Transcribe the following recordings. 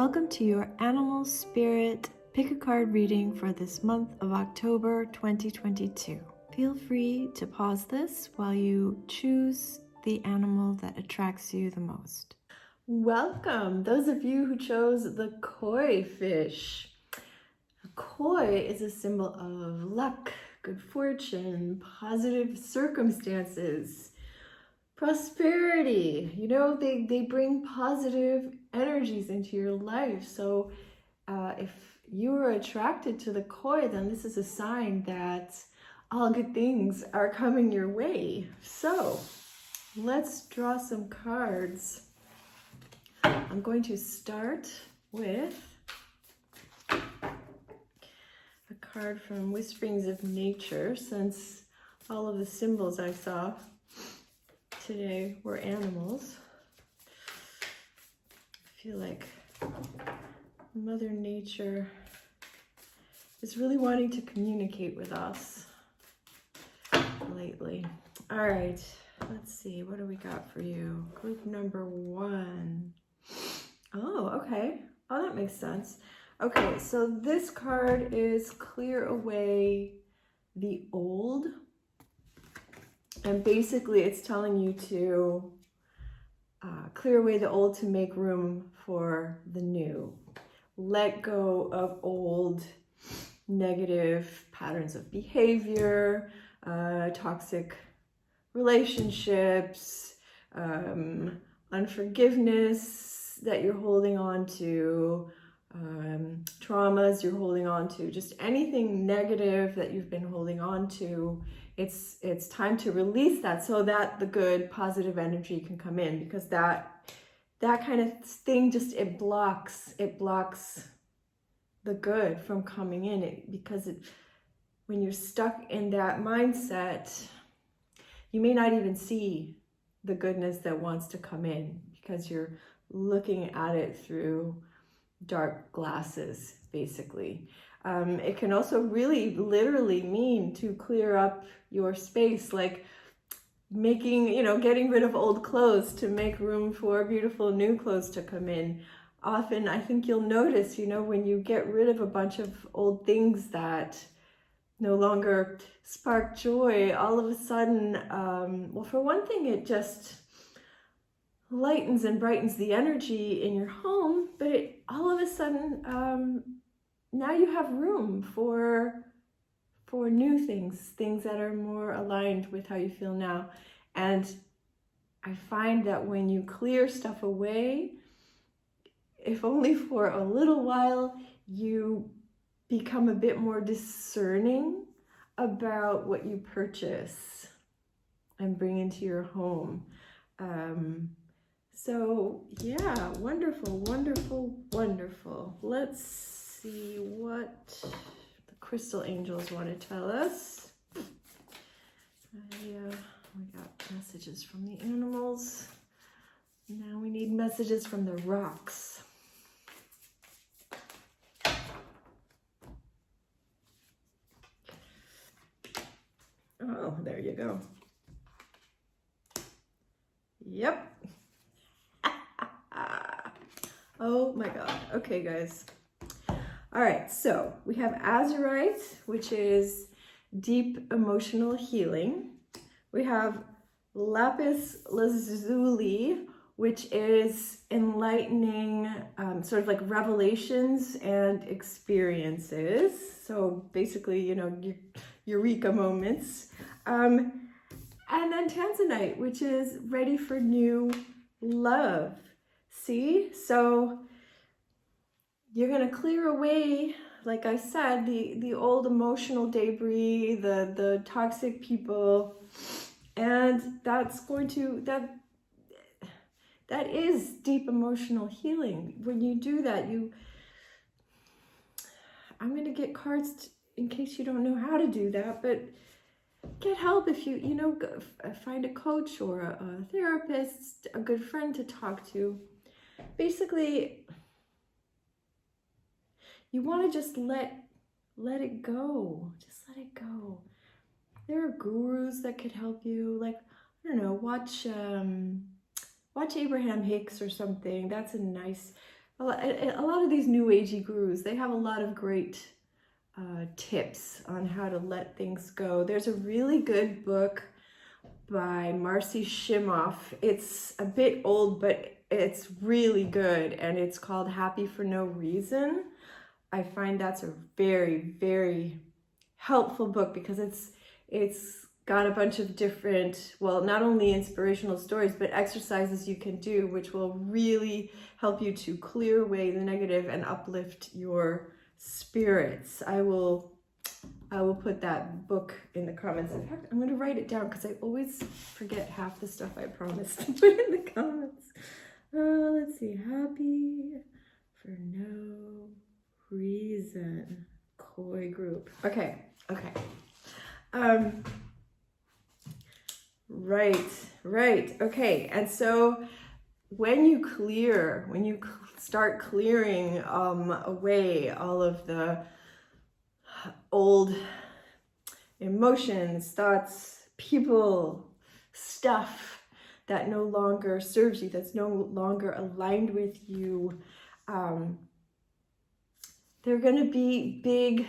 Welcome to your Animal Spirit Pick a Card reading for this month of October 2022. Feel free to pause this while you choose the animal that attracts you the most. Welcome, those of you who chose the koi fish. A koi is a symbol of luck, good fortune, positive circumstances, prosperity. You know, they bring positive energies into your life. So if you are attracted to the koi, then this is a sign that all good things are coming your way. So let's draw some cards. I'm going to start with a card from Whisperings of Nature, since all of the symbols I saw today were animals. I feel like Mother Nature is really wanting to communicate with us lately. All right, let's see, what do we got for you? Group number 1. Oh, okay. Oh, that makes sense. Okay, so this card is clear away the old. And basically it's telling you to clear away the old to make room for the new. Let go of old negative patterns of behavior, toxic relationships, unforgiveness that you're holding on to, traumas you're holding on to, just anything negative that you've been holding on to. It's time to release that so that the good positive energy can come in, because that kind of thing just it blocks the good from coming in. When you're stuck in that mindset, you may not even see the goodness that wants to come in, because you're looking at it through dark glasses, basically. It can also really literally mean to clear up your space, like making, getting rid of old clothes to make room for beautiful new clothes to come in. Often, I think you'll notice, when you get rid of a bunch of old things that no longer spark joy, all of a sudden, well, for one thing, it just lightens and brightens the energy in your home, but all of a sudden, now you have room for new things that are more aligned with how you feel now. And I find that when you clear stuff away, if only for a little while, you become a bit more discerning about what you purchase and bring into your home. So yeah, wonderful, wonderful, wonderful. Let's see what the crystal angels want to tell us. We got messages from the animals. Now we need messages from the rocks. Oh, there you go. Yep. Oh my God. Okay, guys. All right, so we have azurite, which is deep emotional healing. We have lapis lazuli, which is enlightening, sort of like revelations and experiences. So basically, eureka moments. And then tanzanite, which is ready for new love. See? So you're going to clear away, like I said, the old emotional debris, the toxic people, and that's going to, that is deep emotional healing. When you do that, I'm going to get cards in case you don't know how to do that, but get help if you find a coach or a therapist, a good friend to talk to. Basically, you want to just let it go. Just let it go. There are gurus that could help you. Like, I don't know, watch Abraham Hicks or something. That's a nice a lot of these new agey gurus, they have a lot of great tips on how to let things go. There's a really good book by Marcy Schimof. It's a bit old, but it's really good, and it's called Happy for No Reason. I find that's a very, very helpful book because it's got a bunch of different, well, not only inspirational stories, but exercises you can do, which will really help you to clear away the negative and uplift your spirits. I will put that book in the comments. In fact, I'm going to write it down because I always forget half the stuff I promised to put in the comments. Let's see. Happy for no reason. Koi group. Okay. Right. Okay. And so when you start clearing away all of the old emotions, thoughts, people, stuff that no longer serves you, that's no longer aligned with you, there are going to be big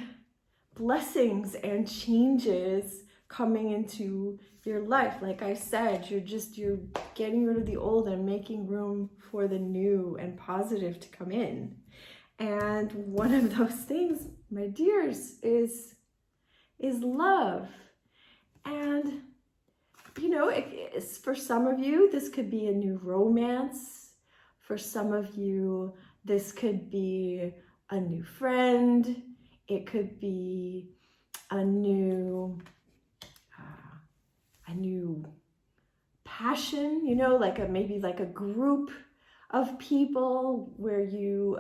blessings and changes coming into your life. Like I said, you're getting rid of the old and making room for the new and positive to come in. And one of those things, my dears, is love. And for some of you, this could be a new romance. For some of you, this could be a new friend. It could be a new passion, maybe like a group of people where you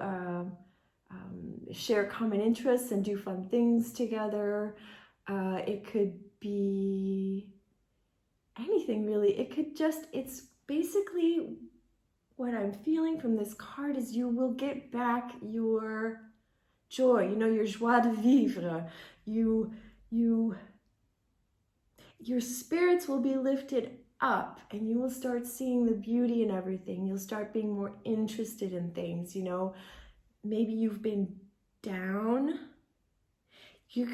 share common interests and do fun things together. It could be anything really. It's basically what I'm feeling from this card is you will get back your joy, your joie de vivre. Your spirits will be lifted up and you will start seeing the beauty in everything. You'll start being more interested in things, Maybe you've been down. You're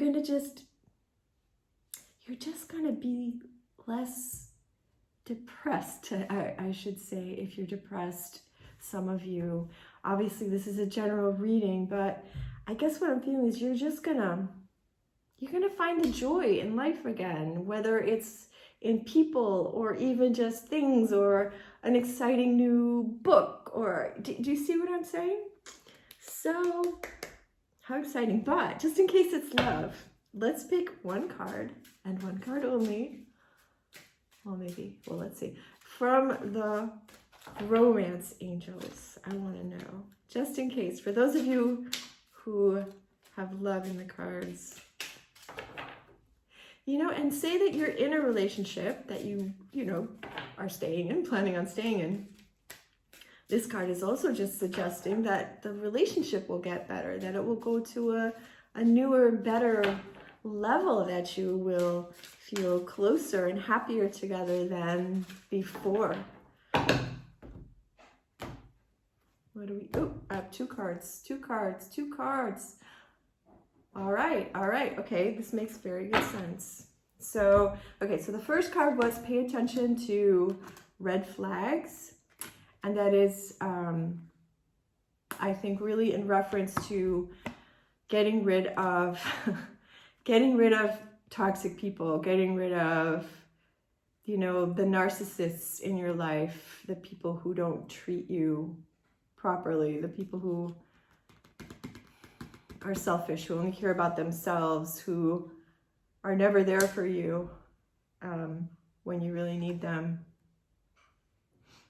just gonna be less depressed, I should say, if you're depressed. Some of you, obviously this is a general reading, but I guess what I'm feeling is you're gonna find the joy in life again, whether it's in people or even just things or an exciting new book, or do you see what I'm saying? So how exciting. But just in case it's love, let's pick one card and one card only. Let's see. From the romance angels, I want to know, just in case, for those of you who have love in the cards, and say that you're in a relationship that you are staying in, planning on staying in. This card is also just suggesting that the relationship will get better, that it will go to a newer, better level, that you will feel closer and happier together than before. What do we, I have two cards. All right. Okay, this makes very good sense. So the first card was pay attention to red flags. And that is, I think, really in reference to getting rid of toxic people, getting rid of, the narcissists in your life, the people who don't treat you properly, the people who are selfish, who only care about themselves, who are never there for you when you really need them.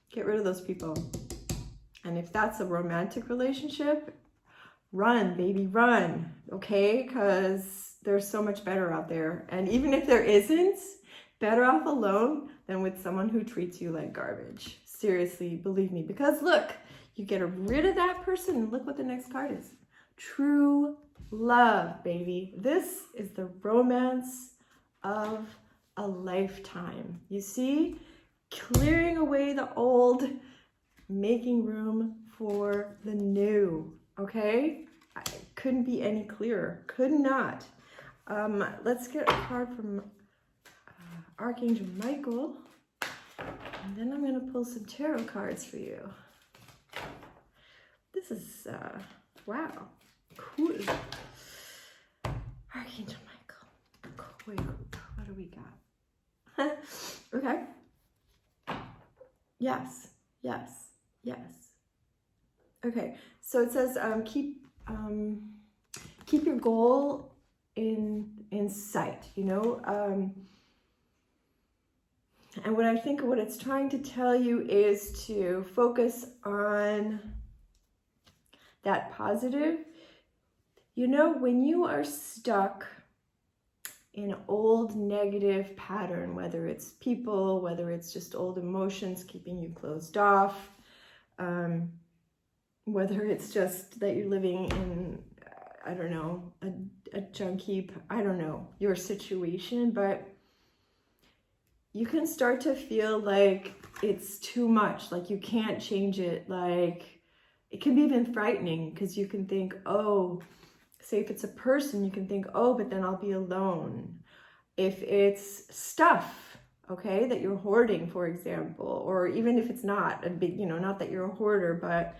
Get rid of those people. And if that's a romantic relationship, run, baby, run, okay? Because there's so much better out there. And even if there isn't, better off alone than with someone who treats you like garbage. Seriously, believe me. Because look, you get rid of that person and look what the next card is. True love, baby. This is the romance of a lifetime. You see? Clearing away the old, making room for the new, okay? I couldn't be any clearer, could not. Let's get a card from Archangel Michael, and then I'm going to pull some tarot cards for you. This is, wow, cool. Archangel Michael, cool. What do we got? Okay. Yes, yes, yes. Okay, so it says keep your goal in sight, you know. And what I think what it's trying to tell you is to focus on that positive. You know, when you are stuck in an old negative pattern, whether it's people, whether it's just old emotions keeping you closed off, whether it's just that you're living in, I don't know, a junk heap, I don't know, your situation, but you can start to feel like it's too much, like you can't change it, like it can be even frightening because you can think, oh, say if it's a person, you can think, oh, but then I'll be alone. If it's stuff, okay, that you're hoarding, for example, or even if it's not a big, you know, not that you're a hoarder, but,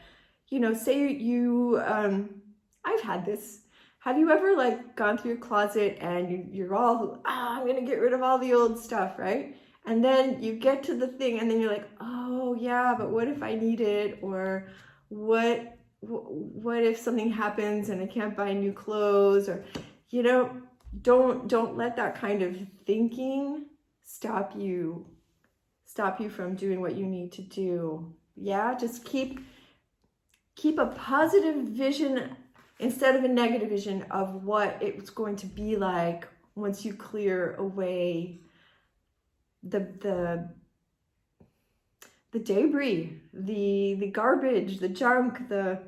you know, say you, I've had this. Have you ever like gone through your closet and you're all, I'm going to get rid of all the old stuff, right? And then you get to the thing and then you're like, oh yeah, but what if I need it? Or what if something happens and I can't buy new clothes? Or, you know, don't let that kind of thinking stop you from doing what you need to do. Yeah, just keep a positive vision instead of a negative vision of what it's going to be like once you clear away the debris, the garbage, the junk, the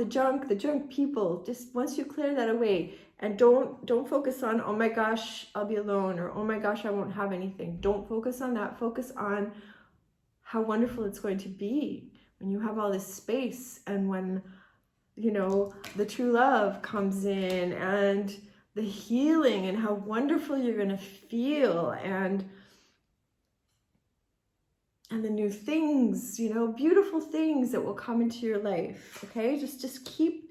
junk people. Just once you clear that away, and don't focus on, oh my gosh, I'll be alone, or oh my gosh, I won't have anything. Don't focus on that. Focus on how wonderful it's going to be when you have all this space, and when, you know, the true love comes in, and the healing, and how wonderful you're going to feel, and the new things, you know, beautiful things that will come into your life. Okay, just keep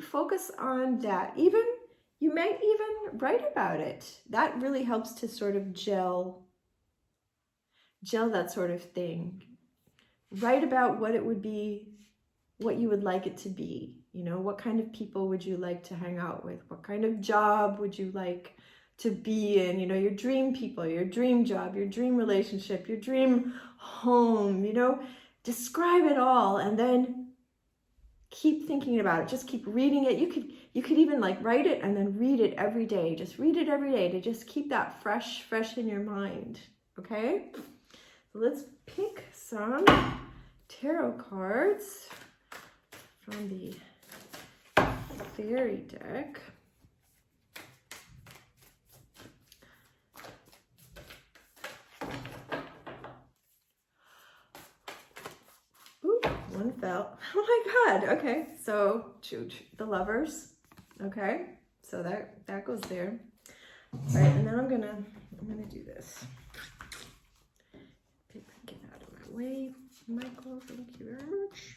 focus on that. Even you might even write about it. That really helps to sort of gel that sort of thing. Write about what it would be, what you would like it to be. You know, what kind of people would you like to hang out with? What kind of job would you like to be in? You know, your dream people, your dream job, your dream relationship, your dream home, you know, describe it all, and then keep thinking about it. Just keep reading it. You could even like write it and then read it every day. Just read it every day to just keep that fresh in your mind. Okay? So let's pick some tarot cards from the fairy deck. Ooh, one fell. Oh my God. Okay, so the Lovers. Okay, so that goes there. All right, and then I'm gonna do this. Get out of my way, Michael. Thank you very much.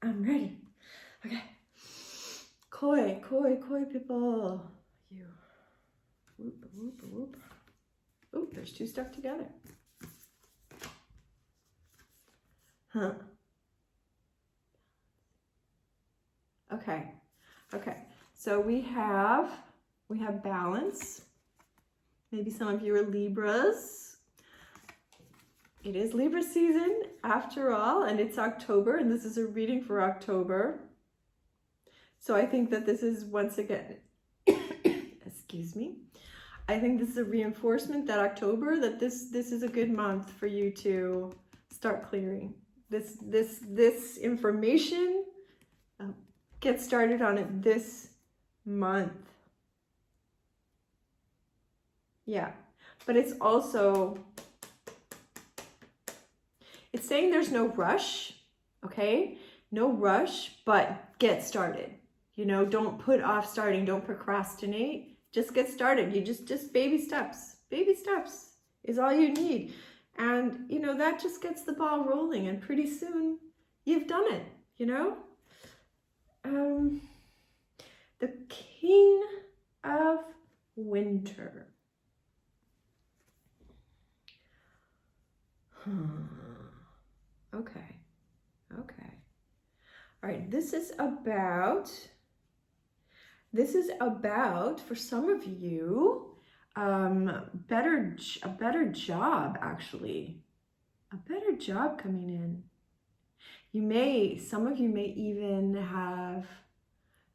I'm ready. Okay. Koi people. You. Whoop, whoop, whoop. Oop, there's two stuck together. Huh. Okay. So we have balance. Maybe some of you are Libras. It is Libra season after all, and it's October, and this is a reading for October. So I think that this is once again, excuse me. I think this is a reinforcement that October, that this is a good month for you to start clearing. This information, get started on it this month. Yeah. But it's also, it's saying there's no rush, okay? No rush, but get started. You know, don't put off starting, don't procrastinate. Just get started. You just baby steps. Baby steps is all you need. And, you know, that just gets the ball rolling, and pretty soon you've done it, you know? The King of Winter. Okay. Okay. All right. This is about, for some of you, a better job, actually. A better job coming in. Some of you may even have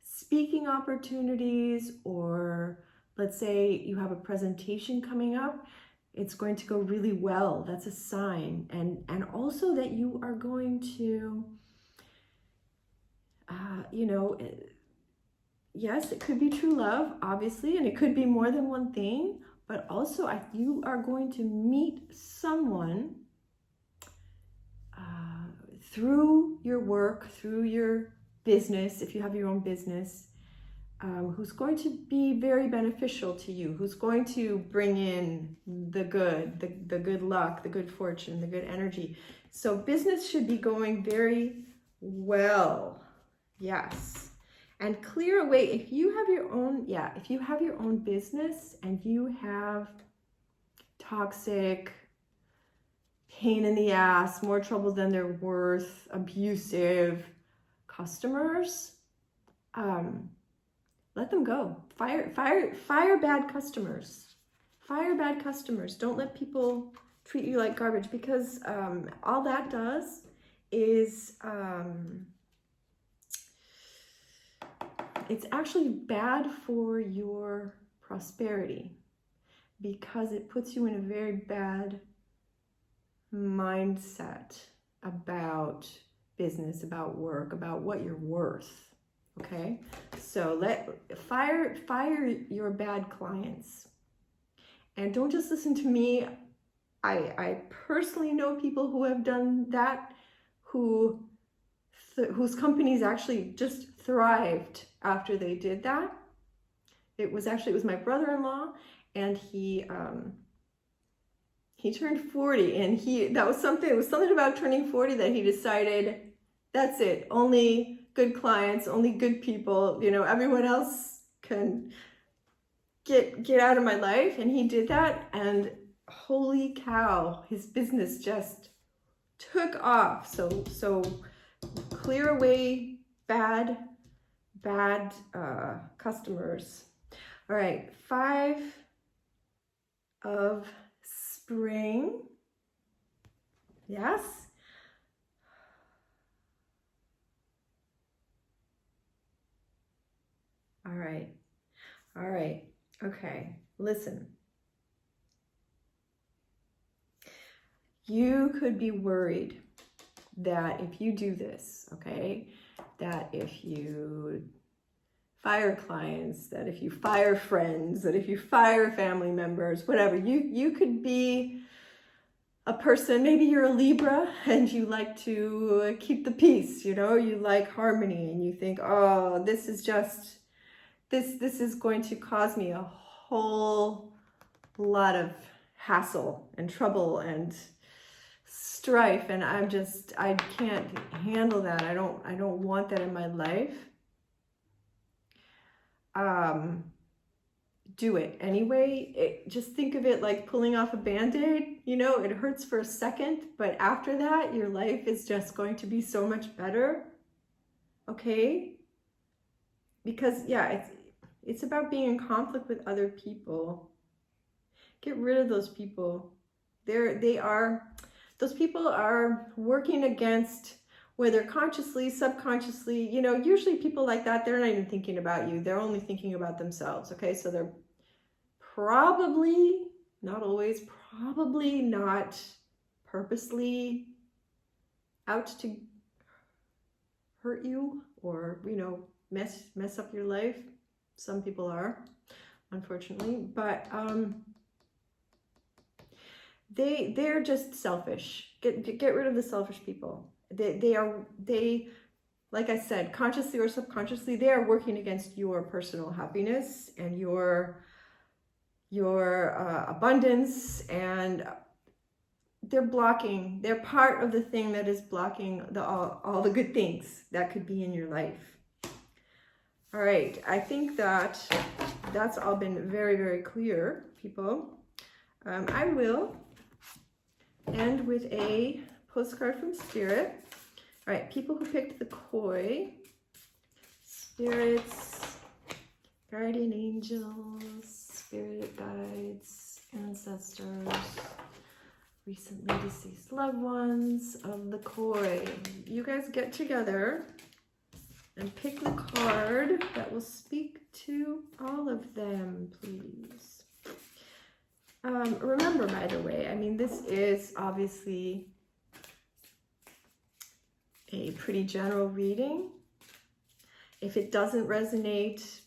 speaking opportunities, or let's say you have a presentation coming up. It's going to go really well. That's a sign. And also that you are going to, you know, yes, it could be true love, obviously, and it could be more than one thing, but also you are going to meet someone through your work, through your business, if you have your own business, who's going to be very beneficial to you, who's going to bring in the good, the good luck, the good fortune, the good energy. So business should be going very well. Yes. And clear away, if you have your own business and you have toxic, pain in the ass, more trouble than they're worth, abusive customers, let them go. Fire bad customers. Fire bad customers. Don't let people treat you like garbage, because all that does is it's actually bad for your prosperity, because it puts you in a very bad mindset about business, about work, about what you're worth. Okay, so fire your bad clients, and don't just listen to me. I personally know people who have done that, whose companies actually just thrived after they did that. It was my brother-in-law, and he turned 40, and it was something about turning 40 that he decided, that's it, only good clients, only good people, you know, everyone else can get out of my life. And he did that, and holy cow, his business just took off. So clear away bad customers. All right, 5 of Spring. Yes. All right. Okay, listen. You could be worried that if you do this, okay, that if you fire clients, that if you fire friends, that if you fire family members, whatever, you could be a person, maybe you're a Libra and you like to keep the peace, you know, you like harmony, and you think, oh, this is going to cause me a whole lot of hassle and trouble and strife, and I can't handle that. I don't want that in my life. Do it anyway. Just think of it like pulling off a band-aid. You know, it hurts for a second, but after that, your life is just going to be so much better. Okay? Because yeah, it's about being in conflict with other people. Get rid of those people. Those people are working against, whether consciously, subconsciously, you know, usually people like that, they're not even thinking about you. They're only thinking about themselves. Okay, so they're probably, not always, probably not purposely out to hurt you or, you know, mess up your life. Some people are, unfortunately, but they're just selfish. Get rid of the selfish people. They like I said, consciously or subconsciously, they are working against your personal happiness and your abundance, and they're part of the thing that is blocking all the good things that could be in your life. All right, I think that's all been very, very clear, people. I will end with a postcard from Spirit. All right, people who picked the koi, spirits, guardian angels, spirit guides, ancestors, recently deceased loved ones of the koi. You guys get together and pick the card that will speak to all of them, please. Remember, by the way, I mean, this is obviously a pretty general reading. If it doesn't resonate,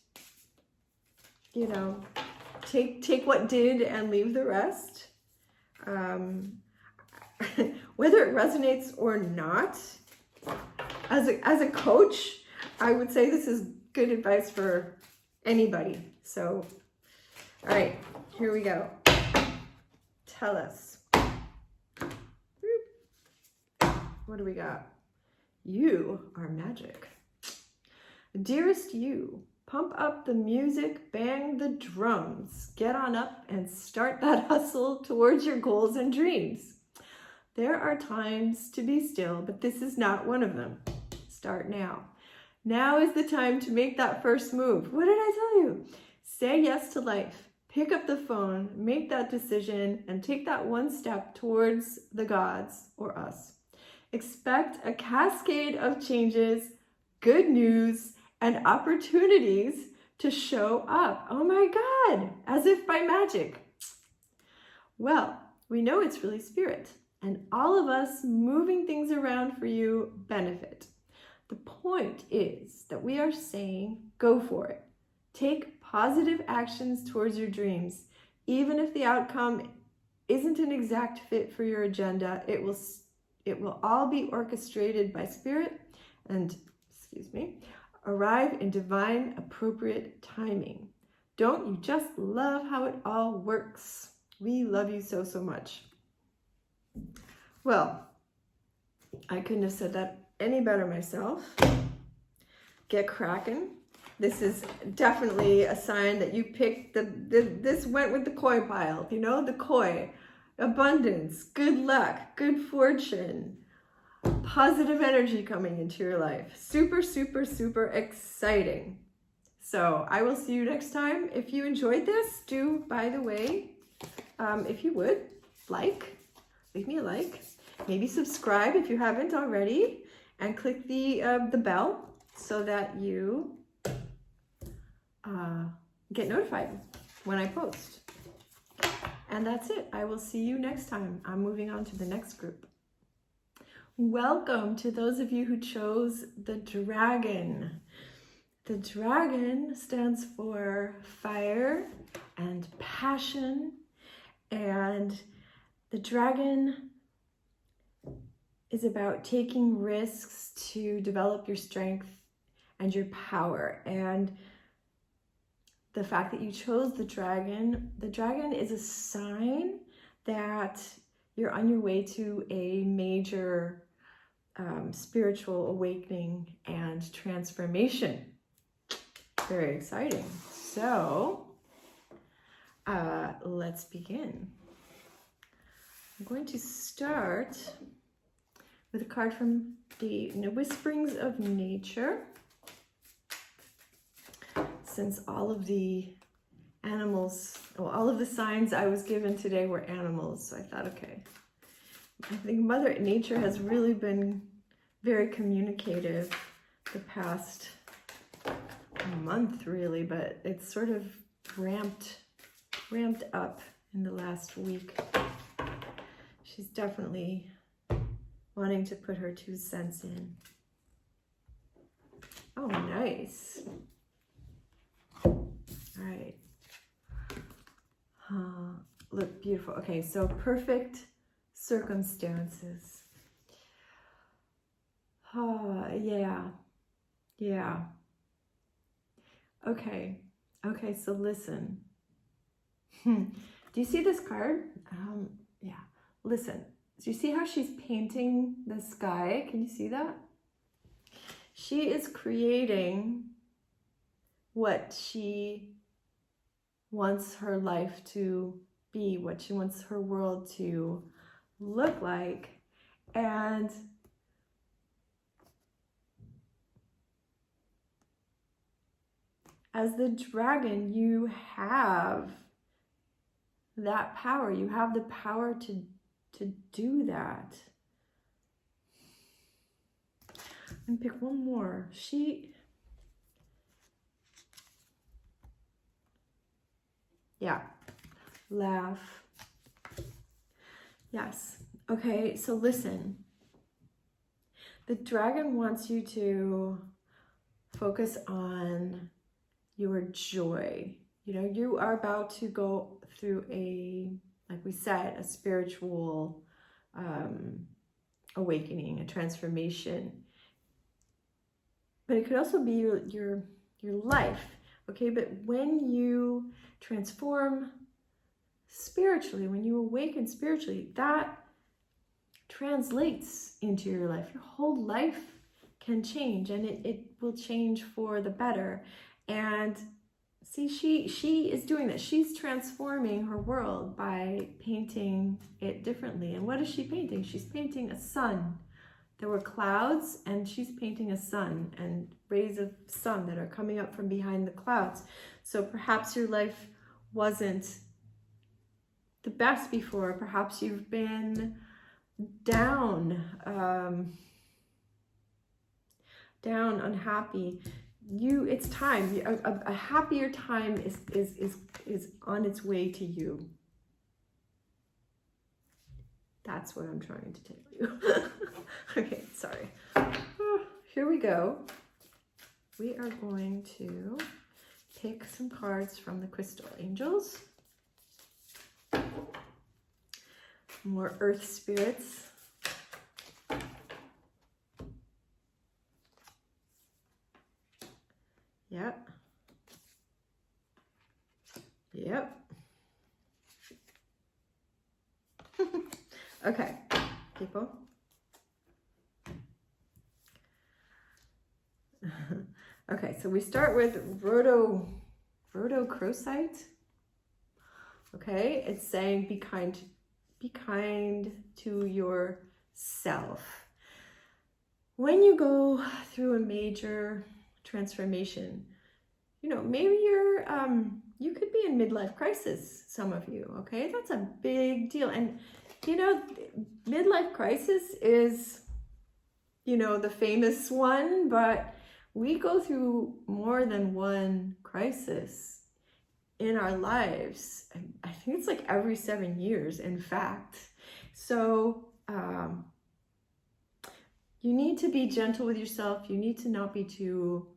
you know, take what did and leave the rest. Whether it resonates or not, as a coach, I would say this is good advice for anybody. So, all right, here we go. Tell us. What do we got? You are magic. Dearest you, pump up the music, bang the drums, get on up and start that hustle towards your goals and dreams. There are times to be still, but this is not one of them. Start now. Now is the time to make that first move. What did I tell you? Say yes to life. Pick up the phone, make that decision, and take that one step towards the gods or us. Expect a cascade of changes, good news, and opportunities to show up. Oh my God, as if by magic. Well, we know it's really Spirit, and all of us moving things around for you benefit. The point is that we are saying, go for it. Take positive actions towards your dreams. Even if the outcome isn't an exact fit for your agenda, it will all be orchestrated by Spirit and, arrive in divine appropriate timing. Don't you just love how it all works? We love you so, so much. Well, I couldn't have said that any better myself. Get cracking. This is definitely a sign that you picked this went with the koi pile, you know, the koi. Abundance, good luck, good fortune, positive energy coming into your life. Super, super, super exciting. So I will see you next time. If you enjoyed this, do, by the way, if you would, leave me a like, maybe subscribe if you haven't already, and click the bell so that you get notified when I post. And that's it. I will see you next time. I'm moving on to the next group. Welcome to those of you who chose the dragon. The dragon stands for fire and passion, and the dragon is about taking risks to develop your strength and your power. And the fact that you chose the dragon is a sign that you're on your way to a major spiritual awakening and transformation. Very exciting. So let's begin. I'm going to start with a card from the Whisperings of Nature. Since all of the animals, all of the signs I was given today were animals, so I thought, okay. I think Mother Nature has really been very communicative the past month, really, but it's sort of ramped up in the last week. She's definitely wanting to put her 2 cents in. Oh, nice. All right. look beautiful. Okay, so perfect circumstances. Yeah. Yeah. Okay. Okay, so listen. Do you see this card? Yeah. Listen. Do you see how she's painting the sky? Can you see that? She is creating what she wants her life to be, what she wants her world to look like. And as the dragon, you have that power. You have the power to do that. And pick one more. Yeah, laugh. Yes. Okay, so listen. The dragon wants you to focus on your joy. You know, you are about to go through like we said, a spiritual awakening, a transformation. But it could also be your life, okay? But when you transform spiritually, when you awaken spiritually, that translates into your life. Your whole life can change, and it will change for the better. And see, she is doing that. She's transforming her world by painting it differently. And what is she painting? She's painting a sun. There were clouds, and she's painting a sun and rays of sun that are coming up from behind the clouds. So perhaps your life wasn't the best before. Perhaps you've been down, unhappy. It's time. A happier time is on its way to you. That's what I'm trying to tell you. Okay, sorry. Here we go. We are going to pick some cards from the Crystal Angels. More earth spirits. Yep. Yep. Okay, people. Okay, so we start with rhodochrosite. Okay, it's saying be kind to yourself. When you go through a major transformation, you know, maybe you could be in midlife crisis, some of you, okay? That's a big deal. And you know, midlife crisis is, you know, the famous one, but we go through more than one crisis in our lives. I think it's like every 7 years, in fact. So you need to be gentle with yourself. You need to not be too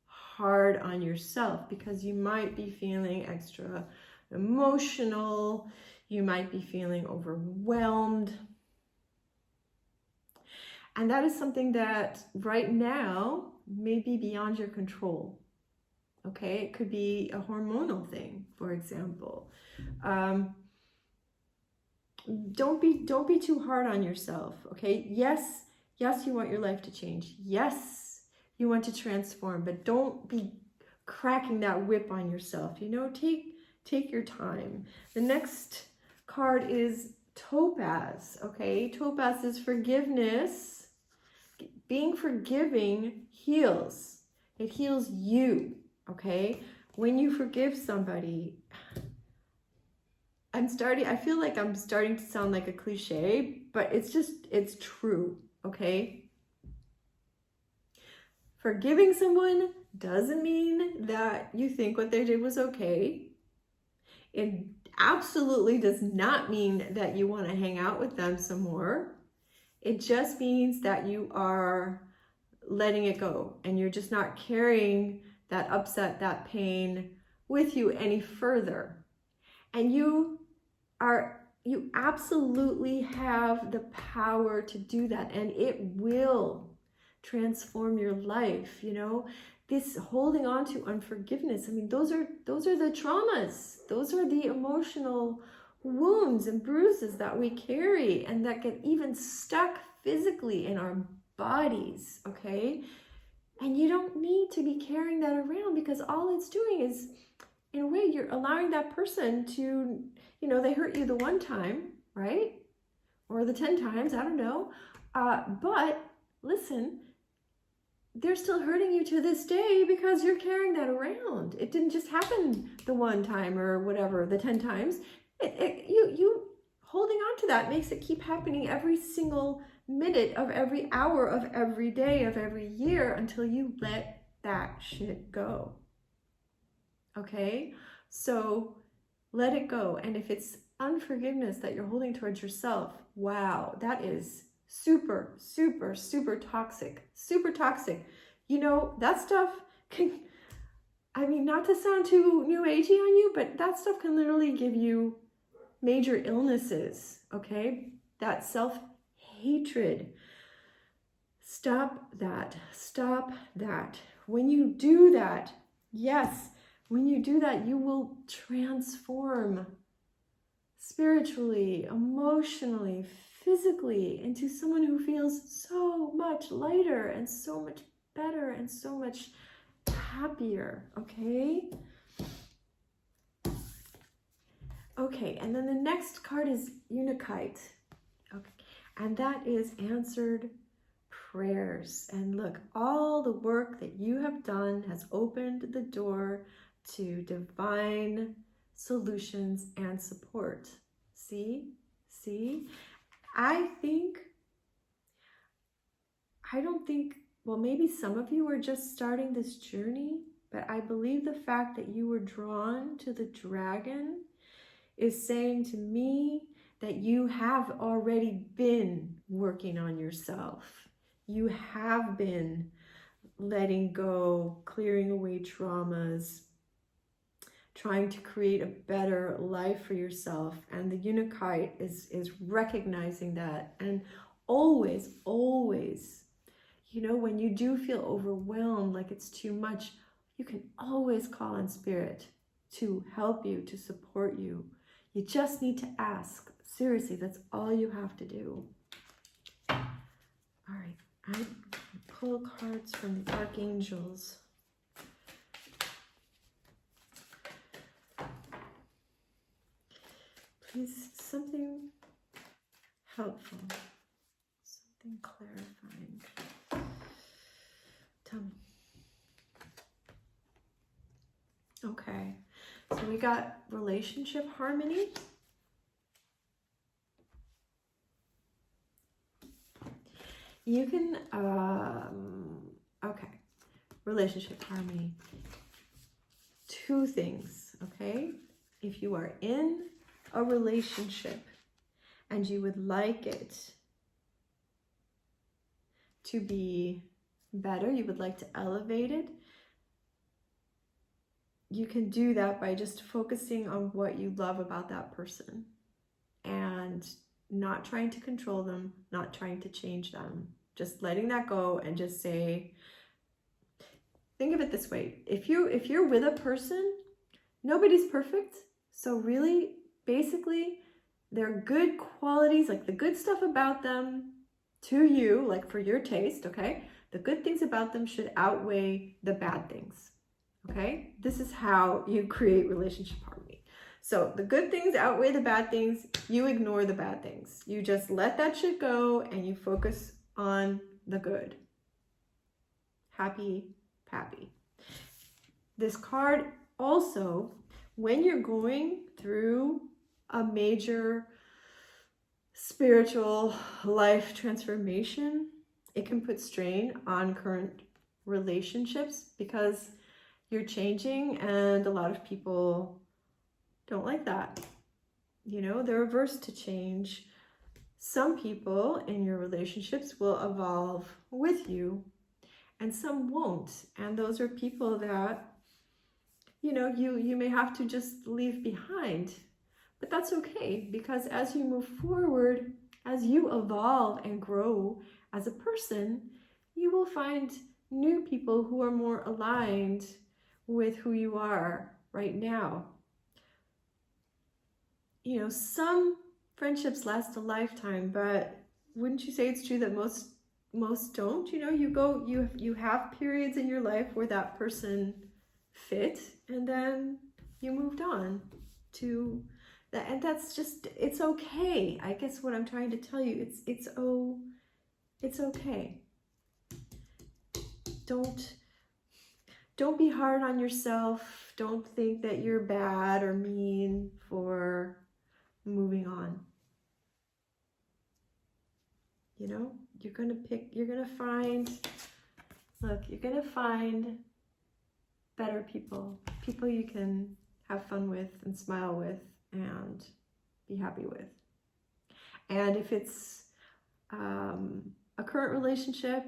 hard on yourself, because you might be feeling extra emotional. You might be feeling overwhelmed. And that is something that right now may be beyond your control. Okay, it could be a hormonal thing, for example. Don't be too hard on yourself. Okay, yes, you want your life to change. Yes, you want to transform, but don't be cracking that whip on yourself. You know, take your time. The next card is Topaz. Okay, Topaz is forgiveness. Being forgiving heals. It heals you. Okay, when you forgive somebody, I feel like I'm starting to sound like a cliche, but it's true. Okay, forgiving someone doesn't mean that you think what they did was okay. It absolutely does not mean that you want to hang out with them some more. It just means that you are letting it go, and you're just not carrying that upset, that pain with you any further. And you you absolutely have the power to do that, and it will transform your life. You know, this holding on to unforgiveness, I mean, those are the traumas, those are the emotional wounds and bruises that we carry, and that get even stuck physically in our bodies, okay? And you don't need to be carrying that around, because all it's doing is, in a way, you're allowing that person to, you know, they hurt you the one time, right? Or the 10 times, I don't know. But listen, they're still hurting you to this day because you're carrying that around. It didn't just happen the one time or whatever, the 10 times. You holding on to that makes it keep happening every single minute of every hour of every day of every year until you let that shit go. Okay? So let it go. And if it's unforgiveness that you're holding towards yourself, wow, that is super, super, super toxic. Super toxic. You know, that stuff can, I mean, not to sound too new agey on you, but that stuff can literally give you major illnesses, okay? That self-hatred. Stop that. Stop that. When you do that, yes, when you do that, you will transform spiritually, emotionally, physically into someone who feels so much lighter and so much better and so much happier, okay? Okay, and then the next card is Untitled. Okay, and that is answered prayers. And look, all the work that you have done has opened the door to divine solutions and support. See? I don't think, well, maybe some of you are just starting this journey, but I believe the fact that you were drawn to the dragon is saying to me that you have already been working on yourself. You have been letting go, clearing away traumas, trying to create a better life for yourself. And the Untitled is recognizing that. And always, always, you know, when you do feel overwhelmed, like it's too much, you can always call on Spirit to help you, to support you. You just need to ask. Seriously, that's all you have to do. All right, I pull cards from the archangels. Please, something helpful, something clarifying. Tell me. Okay, so we got relationship harmony. You can, okay, relationship harmony. Two things, okay? If you are in a relationship and you would like it to be better, you would like to elevate it, you can do that by just focusing on what you love about that person and not trying to control them, not trying to change them, just letting that go and just say, think of it this way. If you're with a person, nobody's perfect. So really, basically, their good qualities, like the good stuff about them to you, like for your taste, okay? The good things about them should outweigh the bad things, okay? This is how you create relationship harmony. So the good things outweigh the bad things. You ignore the bad things. You just let that shit go and you focus on the good. Happy, pappy. This card also, when you're going through a major spiritual life transformation, it can put strain on current relationships because you're changing and a lot of people don't like that. You know, they're averse to change. Some people in your relationships will evolve with you and some won't. And those are people that, you know, you may have to just leave behind. But that's okay, because as you move forward, as you evolve and grow as a person, you will find new people who are more aligned with who you are right now. You know, some friendships last a lifetime, but wouldn't you say it's true that most don't? You know, you have periods in your life where that person fit, and then you moved on to that, and that's just, it's okay. I guess what I'm trying to tell you, it's okay. Don't be hard on yourself. Don't think that you're bad or mean for moving on. You know, you're gonna find better people you can have fun with and smile with and be happy with. And if it's a current relationship,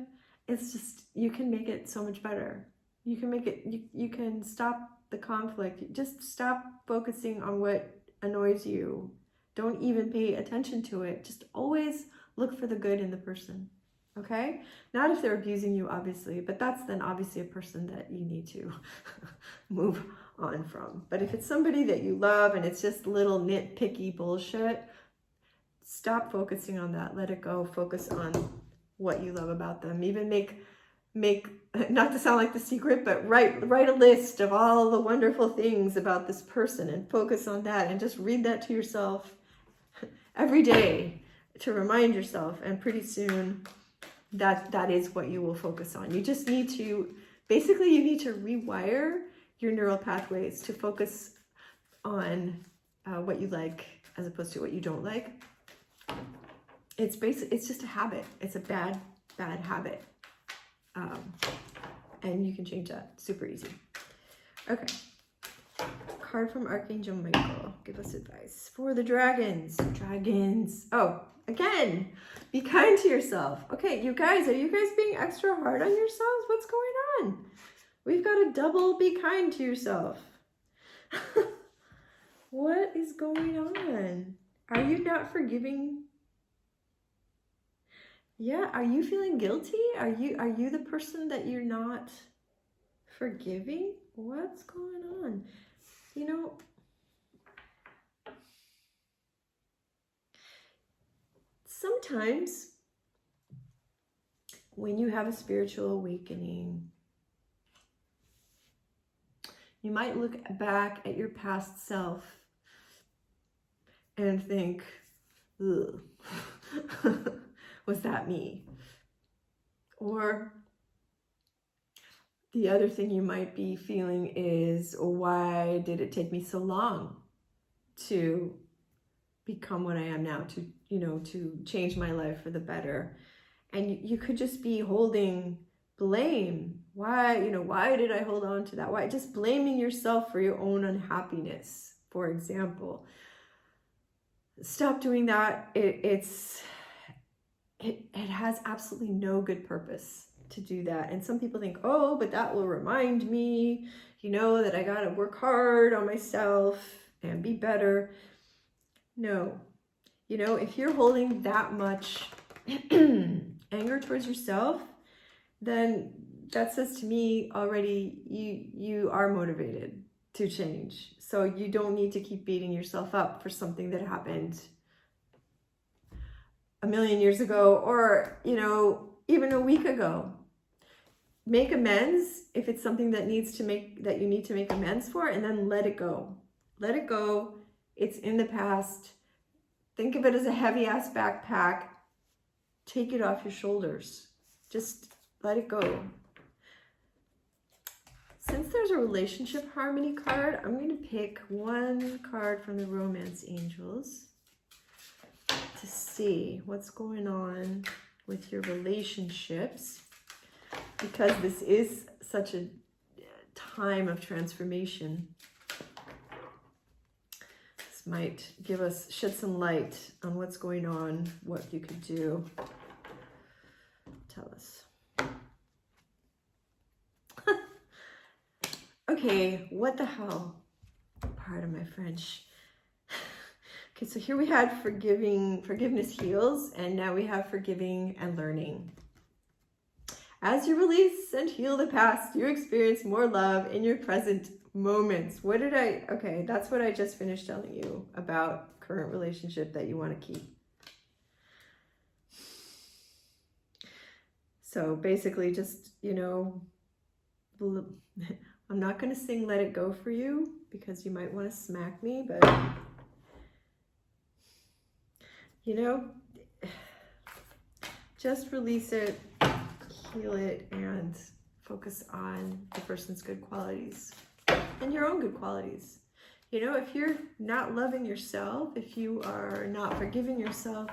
it's just, you can make it so much better. You can make it, you can stop the conflict. Just stop focusing on what annoys you. Don't even pay attention to it. Just always look for the good in the person. Okay? Not if they're abusing you, obviously, but that's then obviously a person that you need to move on from. But if it's somebody that you love and it's just little nitpicky bullshit, stop focusing on that. Let it go. Focus on what you love about them. Even make not to sound like The Secret, but write a list of all the wonderful things about this person and focus on that, and just read that to yourself every day to remind yourself, and pretty soon that is what you will focus on. You just need to, basically you need to rewire your neural pathways to focus on what you like as opposed to what you don't like. It's just a habit. It's a bad habit. And you can change that super easy. Okay. Card from Archangel Michael. Give us advice for the dragons. Oh, again, be kind to yourself. Okay, you guys, are you guys being extra hard on yourselves? What's going on? We've got a double be kind to yourself. What is going on? Are you not forgiving? Yeah, are you feeling guilty? Are you the person that you're not forgiving? What's going on? You know, sometimes when you have a spiritual awakening, you might look back at your past self and think, ugh, was that me? Or the other thing you might be feeling is, why did it take me so long to become what I am now, to change my life for the better? And you could just be holding blame. Why did I hold on to that? Why? Just blaming yourself for your own unhappiness, for example. Stop doing that. It has absolutely no good purpose to do that. And some people think, oh, but that will remind me, that I gotta work hard on myself and be better. No, if you're holding that much anger towards yourself, then that says to me already you are motivated to change. So you don't need to keep beating yourself up for something that happened a million years ago, or even a week ago. Make amends if it's something that you need to make amends for, and then let it go. Let it go. It's in the past. Think of it as a heavy ass backpack. Take it off your shoulders. Just let it go. Since there's a relationship harmony card, I'm going to pick one card from the Romance Angels to see what's going on with your relationships, because this is such a time of transformation. This might shed some light on what's going on, what you could do. Tell us. Okay, what the hell? Pardon my French. Okay, so here we had forgiveness heals, and now we have forgiving and learning. As you release and heal the past, you experience more love in your present moments. Okay, that's what I just finished telling you about current relationship that you want to keep. So basically just, I'm not going to sing Let It Go for you because you might want to smack me, but just release it, heal it, and focus on the person's good qualities and your own good qualities. If you're not loving yourself, if you are not forgiving yourself,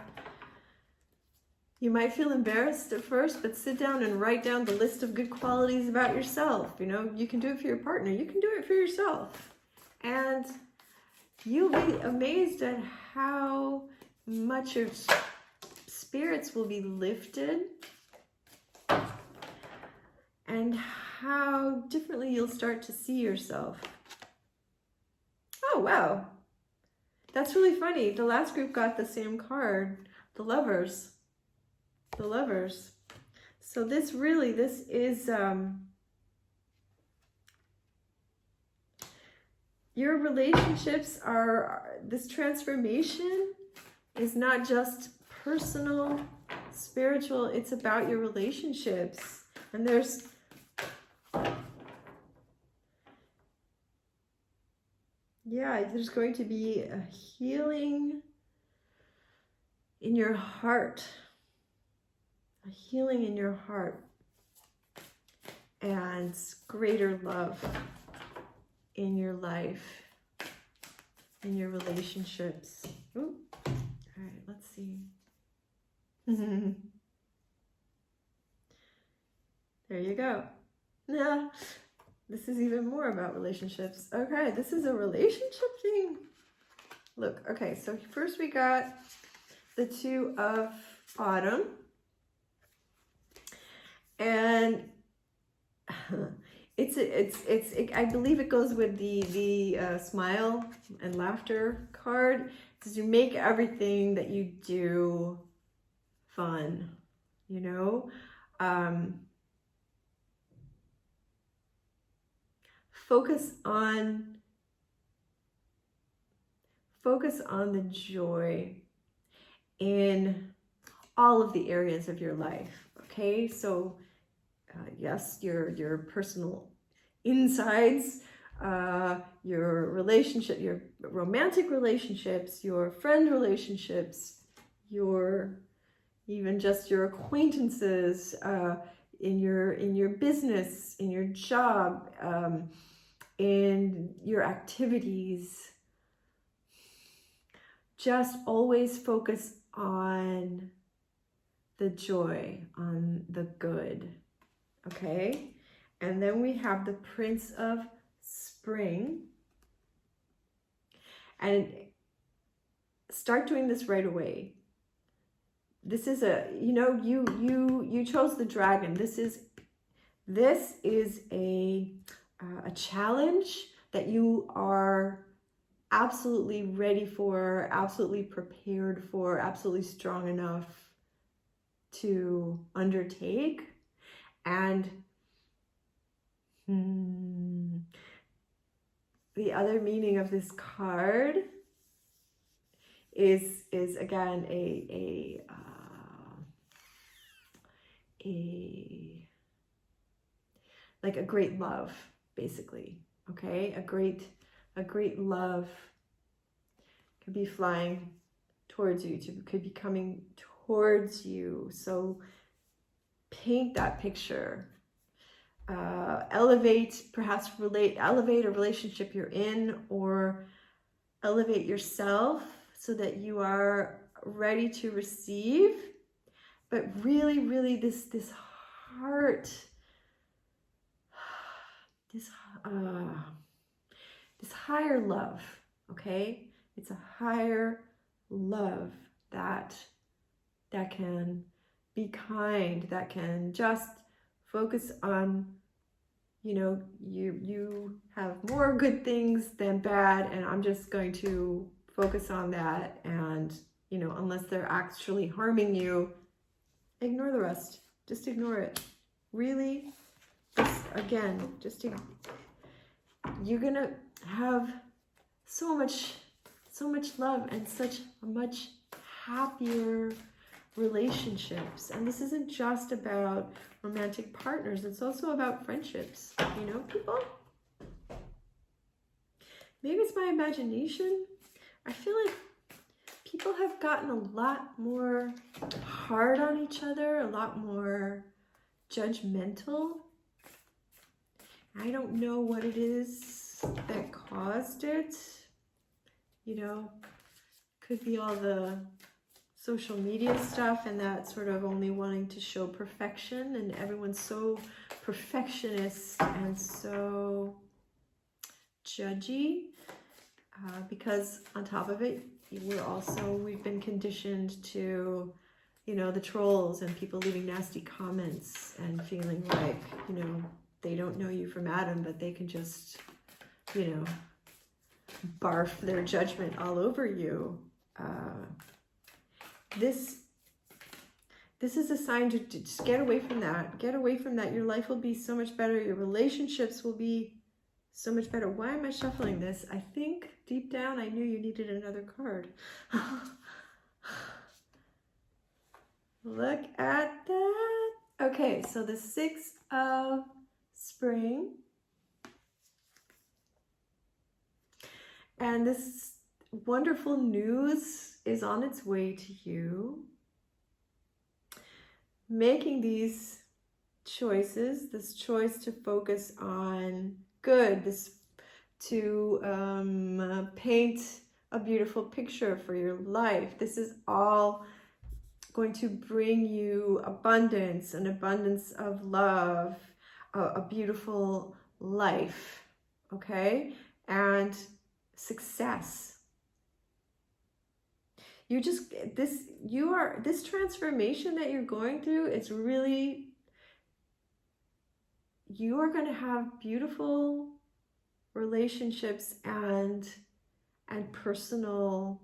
you might feel embarrassed at first, but sit down and write down the list of good qualities about yourself. You can do it for your partner. You can do it for yourself. And you'll be amazed at how much your spirits will be lifted and how differently you'll start to see yourself. Oh, wow. That's really funny. The last group got the same card, the lovers. The lovers. So this is your relationships this transformation is not just personal, spiritual, it's about your relationships. And there's going to be a healing in your heart. A healing in your heart and greater love in your life, in your relationships. Ooh. All right, let's see. There you go. Yeah, this is even more about relationships. Okay, this is a relationship thing. Look, okay, so first we got the Two of Autumn. And I believe it goes with the smile and laughter card. It says you make everything that you do fun, Focus on the joy in all of the areas of your life. Okay, so yes, your personal insides, your relationship, your romantic relationships, your friend relationships, even just your acquaintances, in your business, in your job, in your activities. Just always focus on the joy, on the good. Okay, and then we have the Prince of Spring, and start doing this right away. This is you chose the dragon. This is a challenge that you are absolutely ready for, absolutely prepared for, absolutely strong enough to undertake. And the other meaning of this card is again a like a great love, basically. Okay, a great love could be flying towards you, could be coming towards you. So paint that picture. Elevate a relationship you're in, or elevate yourself so that you are ready to receive. But really this heart, this higher love, okay? It's a higher love that can be kind, that can just focus on, you have more good things than bad, and I'm just going to focus on that, and, you know, unless they're actually harming you, ignore the rest. Just ignore it. Really, again, you're gonna have so much love and such a much happier relationships. And this isn't just about romantic partners, it's also about friendships. You know, people, maybe it's my imagination, I feel like people have gotten a lot more hard on each other, a lot more judgmental. I don't know what it is that caused it. You know, could be all the social media stuff and that sort of only wanting to show perfection, and everyone's so perfectionist and so judgy, because on top of it, we've been conditioned to, you know, the trolls and people leaving nasty comments and feeling like, you know, they don't know you from Adam, but they can just, you know, barf their judgment all over you. This is a sign to just get away from that. Get away from that. Your life will be so much better. Your relationships will be so much better. Why am I shuffling this? I think deep down I knew you needed another card. Look at that. Okay, so the 6 of Spring. And this wonderful news is on its way to you. Making these choices, this choice to focus on good, this to paint a beautiful picture for your life. This is all going to bring you abundance, an abundance of love, a beautiful life, okay? And success. This transformation that you're going through, it's really, you are going to have beautiful relationships and personal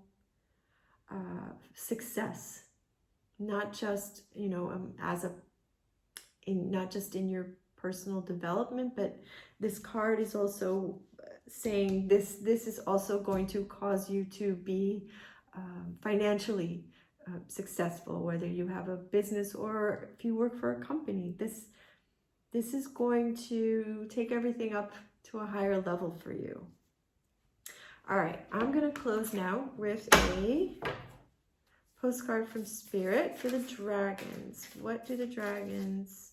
success, not just, you know, not just in your personal development, but this card is also saying this is also going to cause you to be financially successful, whether you have a business or if you work for a company. This is going to take everything up to a higher level for you. All right, I'm going to close now with a postcard from Spirit for the dragons. What do the dragons,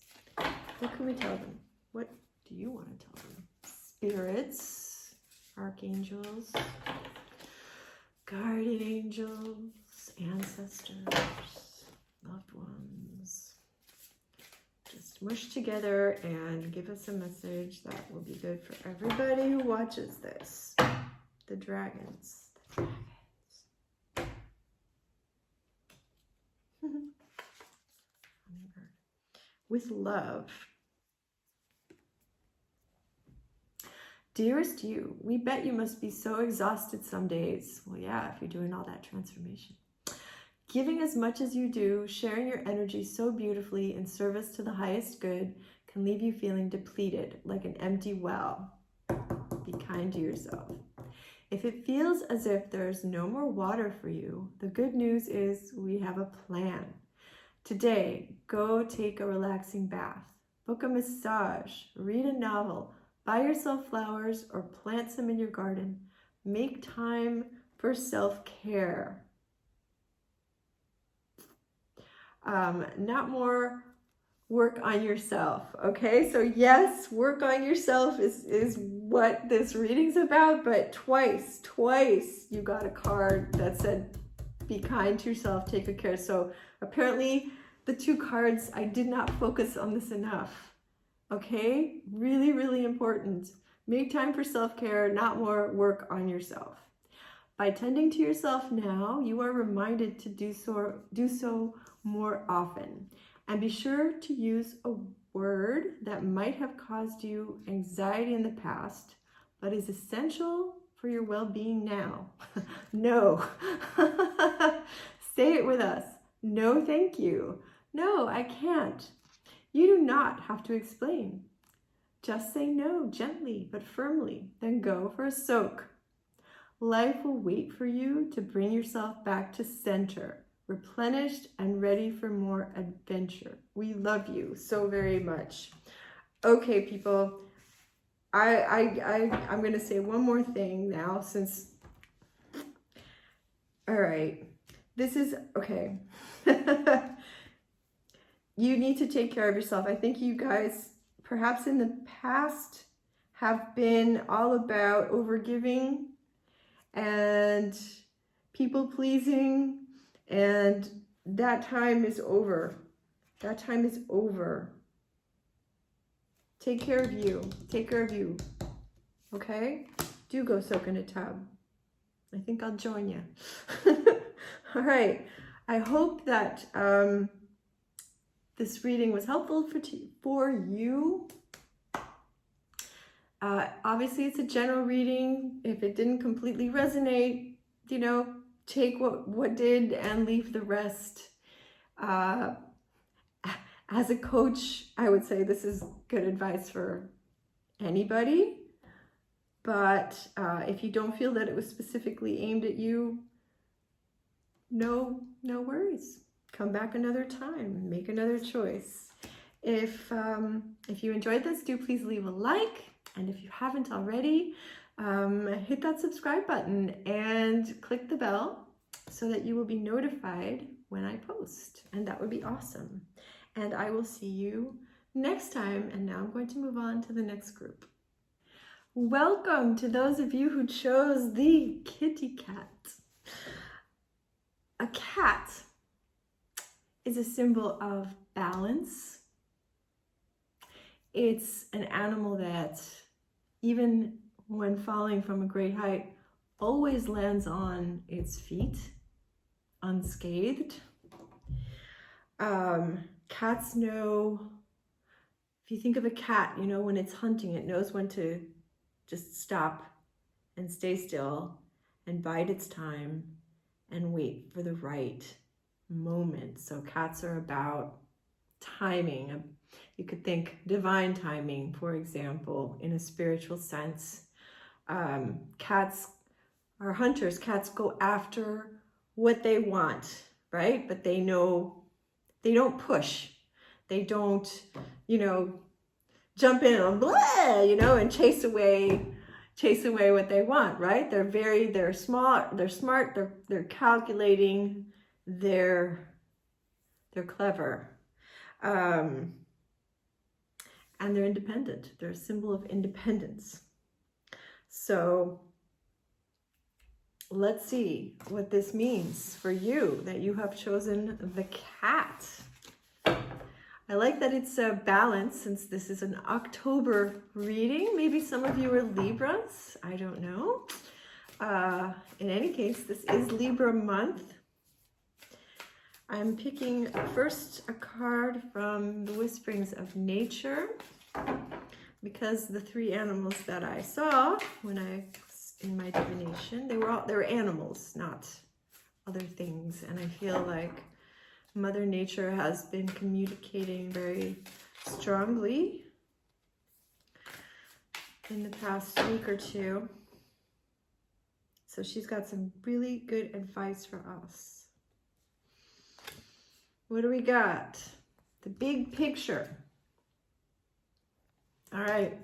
what can we tell them? What do you want to tell them? Spirits, archangels, guardian angels, ancestors, loved ones. Just mush together and give us a message that will be good for everybody who watches this. The dragons. The dragons. With love. Dearest you, we bet you must be so exhausted some days. Well, yeah, if you're doing all that transformation. Giving as much as you do, sharing your energy so beautifully in service to the highest good can leave you feeling depleted, like an empty well. Be kind to yourself. If it feels as if there's no more water for you, the good news is we have a plan. Today, go take a relaxing bath, book a massage, read a novel, buy yourself flowers or plant some in your garden. Make time for self-care. Not more work on yourself, okay? So yes, work on yourself is what this reading's about, but twice you got a card that said, be kind to yourself, take good care. So apparently the 2 cards, I did not focus on this enough, okay? Really, really important. Make time for self-care, not more work on yourself. By tending to yourself now, you are reminded to do so more often. And be sure to use a word that might have caused you anxiety in the past, but is essential for your well-being now. No. Say it with us. No, thank you. No, I can't. You do not have to explain. Just say no gently but firmly, then go for a soak. Life will wait for you to bring yourself back to center, replenished and ready for more adventure. We love you so very much. Okay, people, I'm going to say one more thing now since, all right, this is, okay. You need to take care of yourself. I think you guys, perhaps in the past, have been all about overgiving and people pleasing, and that time is over. That time is over. Take care of you. Take care of you. Okay? Do go soak in a tub. I think I'll join you. All right. I hope that this reading was helpful for you. Obviously, it's a general reading. If it didn't completely resonate, you know, take what did and leave the rest. As a coach, I would say this is good advice for anybody. But if you don't feel that it was specifically aimed at you, no worries. Come back another time. Make another choice. If you enjoyed this, do please leave a like. And if you haven't already, hit that subscribe button and click the bell so that you will be notified when I post. And that would be awesome. And I will see you next time. And now I'm going to move on to the next group. Welcome to those of you who chose the kitty cat. A cat is a symbol of balance. It's an animal that, even when falling from a great height, always lands on its feet, unscathed. Cats know, if you think of a cat, you know, when it's hunting, it knows when to just stop and stay still and bide its time and wait for the right moment. So cats are about timing. You could think divine timing, for example, in a spiritual sense. Cats are hunters. Cats go after what they want, right? But they know they don't push. They don't, you know, jump in and blah, you know, and chase away what they want, right? They're smart, they're calculating, they're clever. And they're independent. They're a symbol of independence. So let's see what this means for you, that you have chosen the cat. I like that it's a balance, since this is an October reading. Maybe some of you are Libras. I don't know. In any case, this is Libra month. I'm picking first a card from the Whisperings of Nature, because the three animals that I saw when I was in my divination, they were animals, not other things. And I feel like Mother Nature has been communicating very strongly in the past week or two. So she's got some really good advice for us. What do we got? The big picture. All right.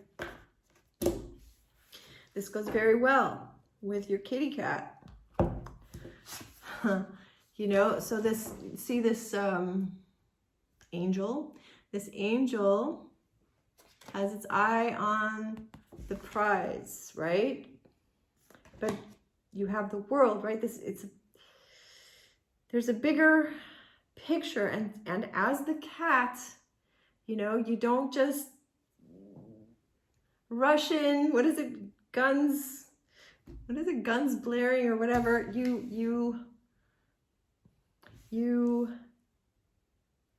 This goes very well with your kitty cat. You know, so this angel. This angel has its eye on the prize, right? But you have the world, right? There's a bigger picture, and as the cat, you know, you don't just rush in. What is it? Guns blaring or whatever. You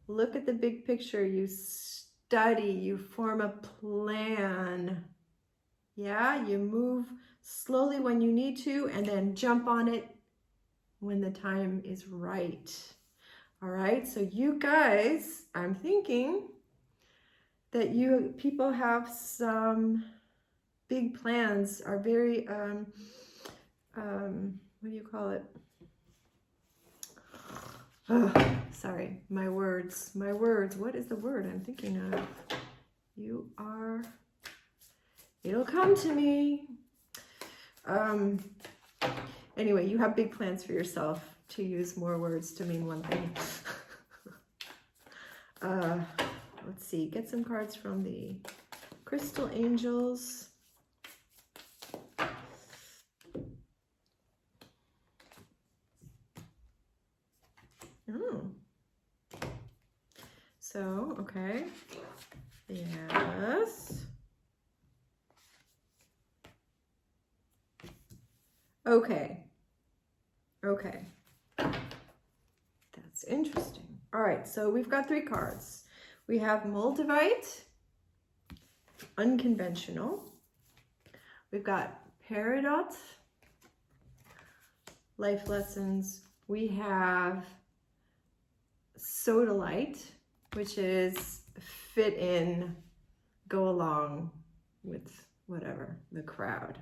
look at the big picture, you study, you form a plan, Yeah, you move slowly when you need to and then jump on it when the time is right. All right, so you guys, I'm thinking that you people have some big plans, are very, what do you call it? Oh, sorry, my words. What is the word I'm thinking of? You are, it'll come to me. Anyway, you have big plans for yourself, to use more words to mean one thing. Let's see, get some cards from the Crystal Angels. Oh. So, okay. Yes. Okay. Okay. That's interesting. All right, so we've got 3 cards. We have Moldavite, unconventional. We've got Peridot, life lessons. We have Sodalite, which is fit in, go along with whatever, the crowd.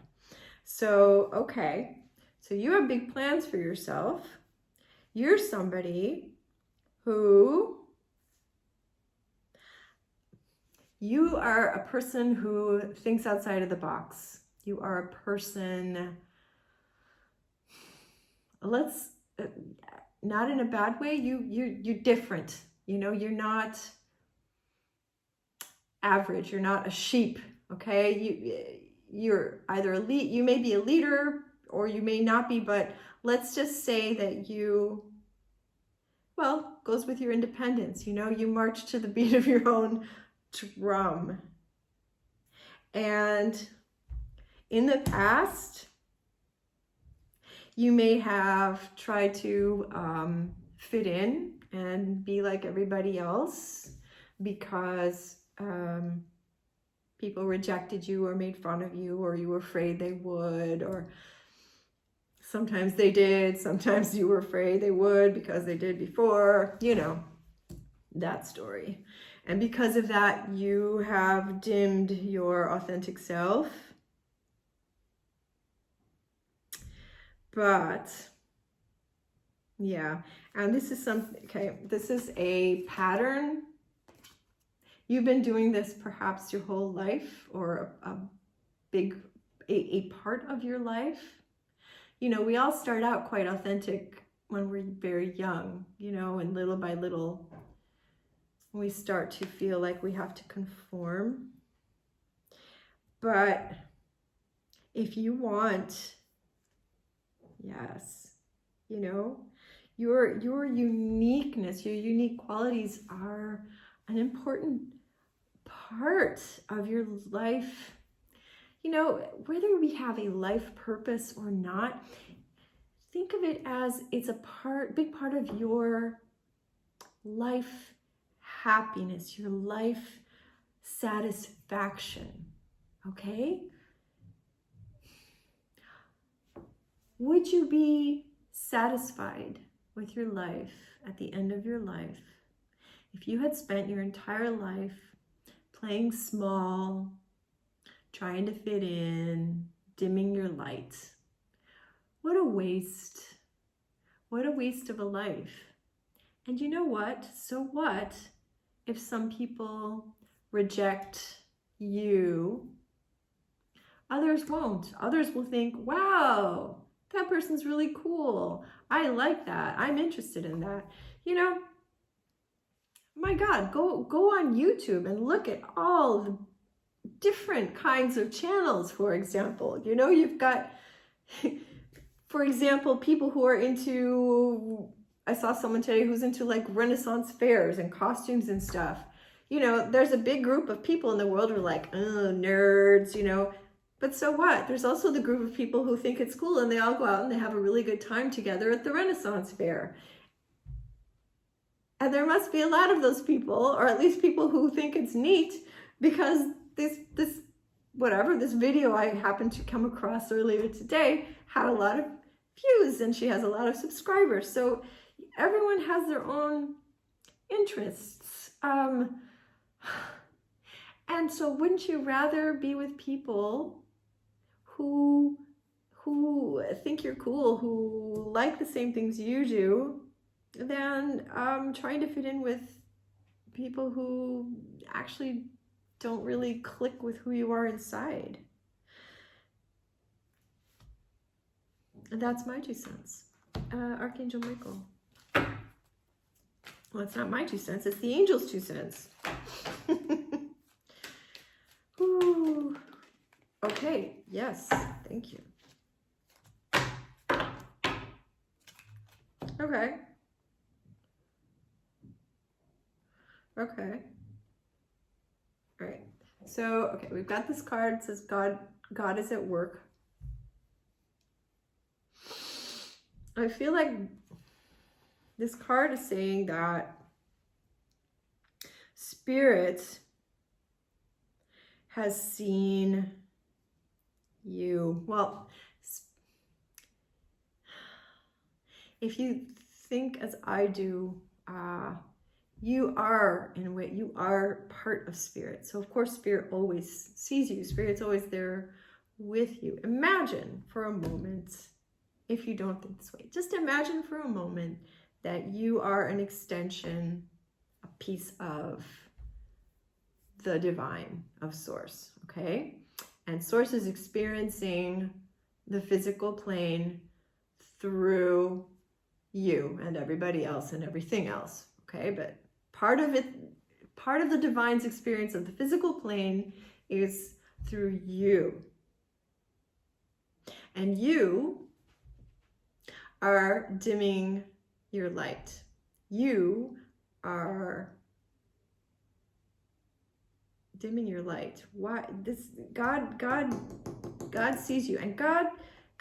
So, okay. So you have big plans for yourself. You're somebody who, you are a person who thinks outside of the box. You are a person, not in a bad way, you're different. You know, you're not average, you're not a sheep, okay? You're either a lead, you may be a leader or you may not be, but let's just say that you, well, goes with your independence, you know, you march to the beat of your own drum. And in the past, you may have tried to fit in and be like everybody else because people rejected you or made fun of you, or you were afraid they would, or sometimes they did, sometimes you were afraid they would because they did before, you know, that story. And because of that, you have dimmed your authentic self. But yeah, and this is something, okay, this is a pattern. You've been doing this perhaps your whole life, or a part of your life. You know, we all start out quite authentic when we're very young, you know, and little by little, we start to feel like we have to conform. But if you want, yes, you know, your uniqueness, your unique qualities are an important part of your life. You know, whether we have a life purpose or not, think of it as it's a big part of your life happiness, your life satisfaction, okay? Would you be satisfied with your life at the end of your life if you had spent your entire life playing small, trying to fit in, dimming your light? What a waste. What a waste of a life. And you know what? So what if some people reject you? Others won't. Others will think, wow, that person's really cool. I like that. I'm interested in that. You know, my God, go on YouTube and look at all the different kinds of channels, for example. You know, you've got, for example, people who are into, I saw someone today who's into like Renaissance fairs and costumes and stuff. You know, there's a big group of people in the world who are like, oh, nerds, you know. But so what? There's also the group of people who think it's cool and they all go out and they have a really good time together at the Renaissance fair. And there must be a lot of those people, or at least people who think it's neat, because this whatever, this video I happened to come across earlier today had a lot of views, and she has a lot of subscribers. So everyone has their own interests. And so wouldn't you rather be with people who think you're cool, who like the same things you do, than trying to fit in with people who actually don't really click with who you are inside? And that's my 2 cents. Archangel Michael. Well, it's not my 2 cents, it's the angel's 2 cents. Ooh. Okay, yes, thank you. Okay. Okay. All right. So, okay, we've got this card. It says God is at work. I feel like this card is saying that Spirit has seen you. Well, if you think as I do, you are, in a way, you are part of Spirit. So of course Spirit always sees you. Spirit's always there with you. Imagine for a moment, if you don't think this way, just imagine for a moment that you are an extension, a piece of the divine, of Source, okay? And Source is experiencing the physical plane through you and everybody else and everything else, okay? But part of the divine's experience of the physical plane is through you. And you are dimming your light. You are dimming your light. Why? This God sees you, and God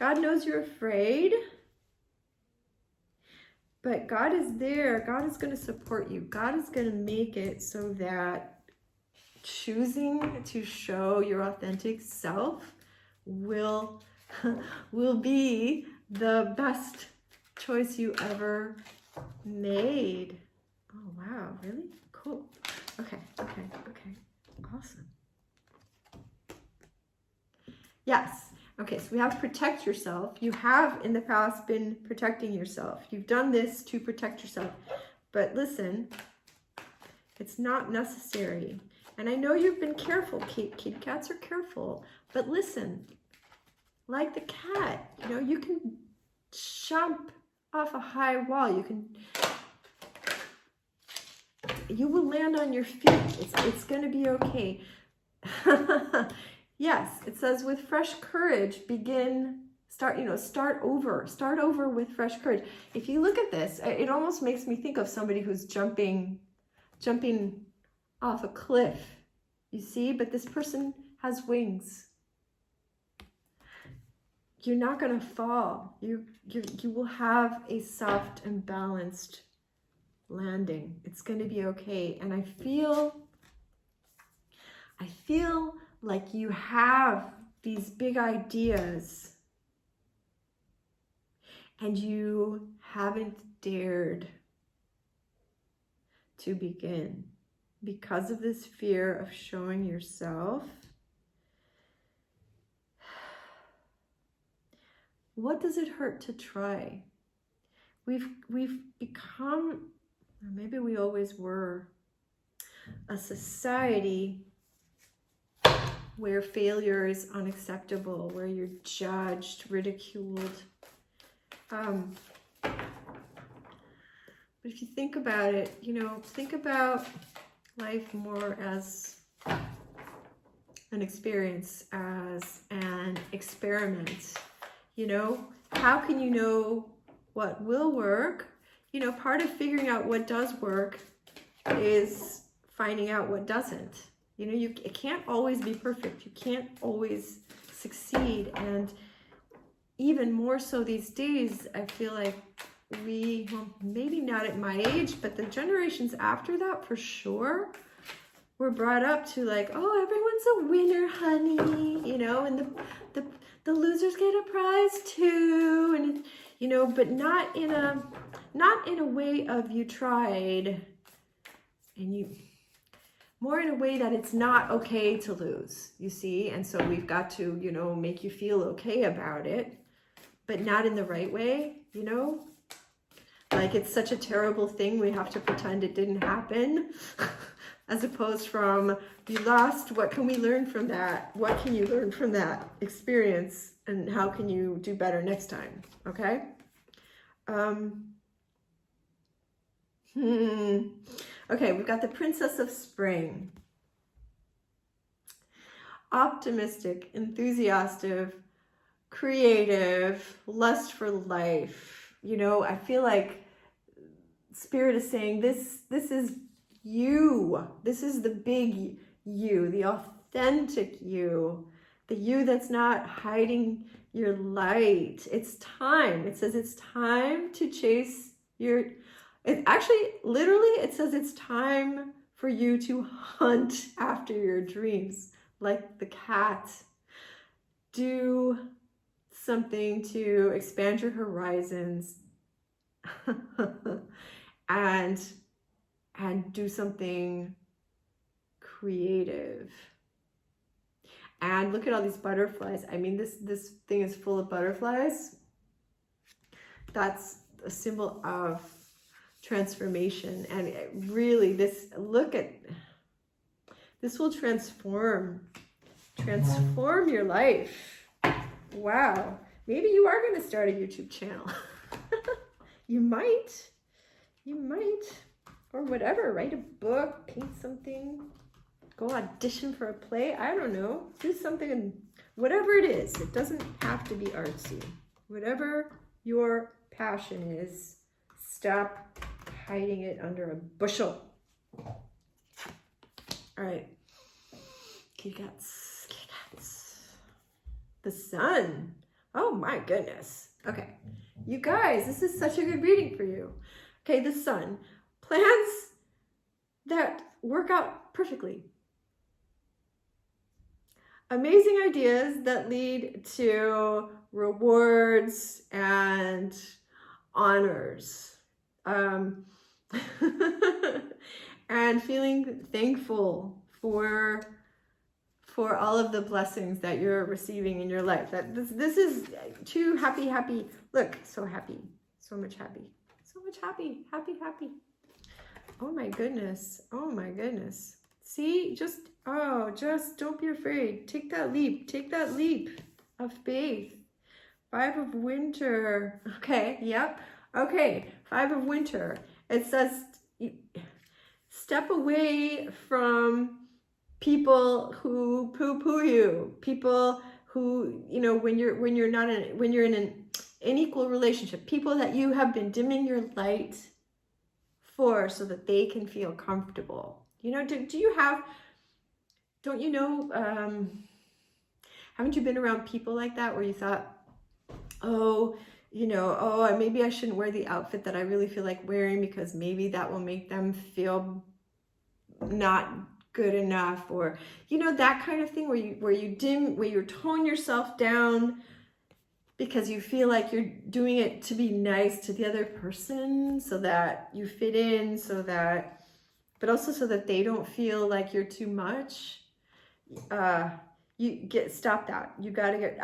knows you're afraid. But God is there. God is going to support you. God is going to make it so that choosing to show your authentic self will be the best choice you ever made. Oh, wow. Really? Cool. Okay. Awesome. Yes. Okay, so we have protect yourself. You have in the past been protecting yourself. You've done this to protect yourself. But listen, it's not necessary. And I know you've been careful. Kitty cats are careful. But listen, like the cat, you can jump off a high wall. You will land on your feet. It's going to be okay. Yes, it says with fresh courage, start over with fresh courage. If you look at this, it almost makes me think of somebody who's jumping off a cliff, you see, but this person has wings. You're not going to fall. You will have a soft and balanced landing. It's going to be okay. And I feel like you have these big ideas and you haven't dared to begin because of this fear of showing yourself. What does it hurt to try? We've become, or maybe we always were, a society where failure is unacceptable, where you're judged, ridiculed. But if you think about it, think about life more as an experience, as an experiment. How can you know what will work? Part of figuring out what does work is finding out what doesn't. It can't always be perfect. You can't always succeed. And even more so these days, I feel like maybe not at my age, but the generations after that for sure, we're brought up to like, oh, everyone's a winner, honey, you know, and the losers get a prize too, and you know, but not in a way of you tried, and you, more in a way that it's not okay to lose, you see. And so we've got to, you know, make you feel okay about it, but not in the right way, you know, like it's such a terrible thing we have to pretend it didn't happen. As opposed from, you lost, what can we learn from that? What can you learn from that experience? And how can you do better next time? Okay? Okay, we've got the Princess of Spring. Optimistic, enthusiastic, creative, lust for life. You know, I feel like Spirit is saying this is you. This is the big you, the authentic you, the you that's not hiding your light. It's time. It says it's time to chase your, it actually, literally, it says it's time for you to hunt after your dreams, like the cat. Do something to expand your horizons and do something creative. And look at all these butterflies. I mean, this thing is full of butterflies. That's a symbol of transformation. And it really, this will transform your life. Wow. Maybe you are going to start a YouTube channel. You might. Or whatever, write a book, paint something, go audition for a play, I don't know, do something, and whatever it is, it doesn't have to be artsy. Whatever your passion is, stop hiding it under a bushel. All right, kitty cats. The sun. Oh my goodness. Okay, you guys, this is such a good reading for you. Okay, the sun. Plans that work out perfectly. Amazing ideas that lead to rewards and honors. And feeling thankful for all of the blessings that you're receiving in your life. That this is too happy. Look, so happy, so much happy. Oh my goodness. See, just don't be afraid. Take that leap of faith. 5 of Winter. Okay, yep. Okay, 5 of Winter. It says step away from people who poo-poo you. People who, you know, when you're in an unequal relationship, people that you have been dimming your light for so that they can feel comfortable. You know, don't you know, haven't you been around people like that where you thought, oh, you know, oh, maybe I shouldn't wear the outfit that I really feel like wearing because maybe that will make them feel not good enough, or, you know, that kind of thing where you tone yourself down because you feel like you're doing it to be nice to the other person so that you fit in, but also so that they don't feel like you're too much. Stop that. You gotta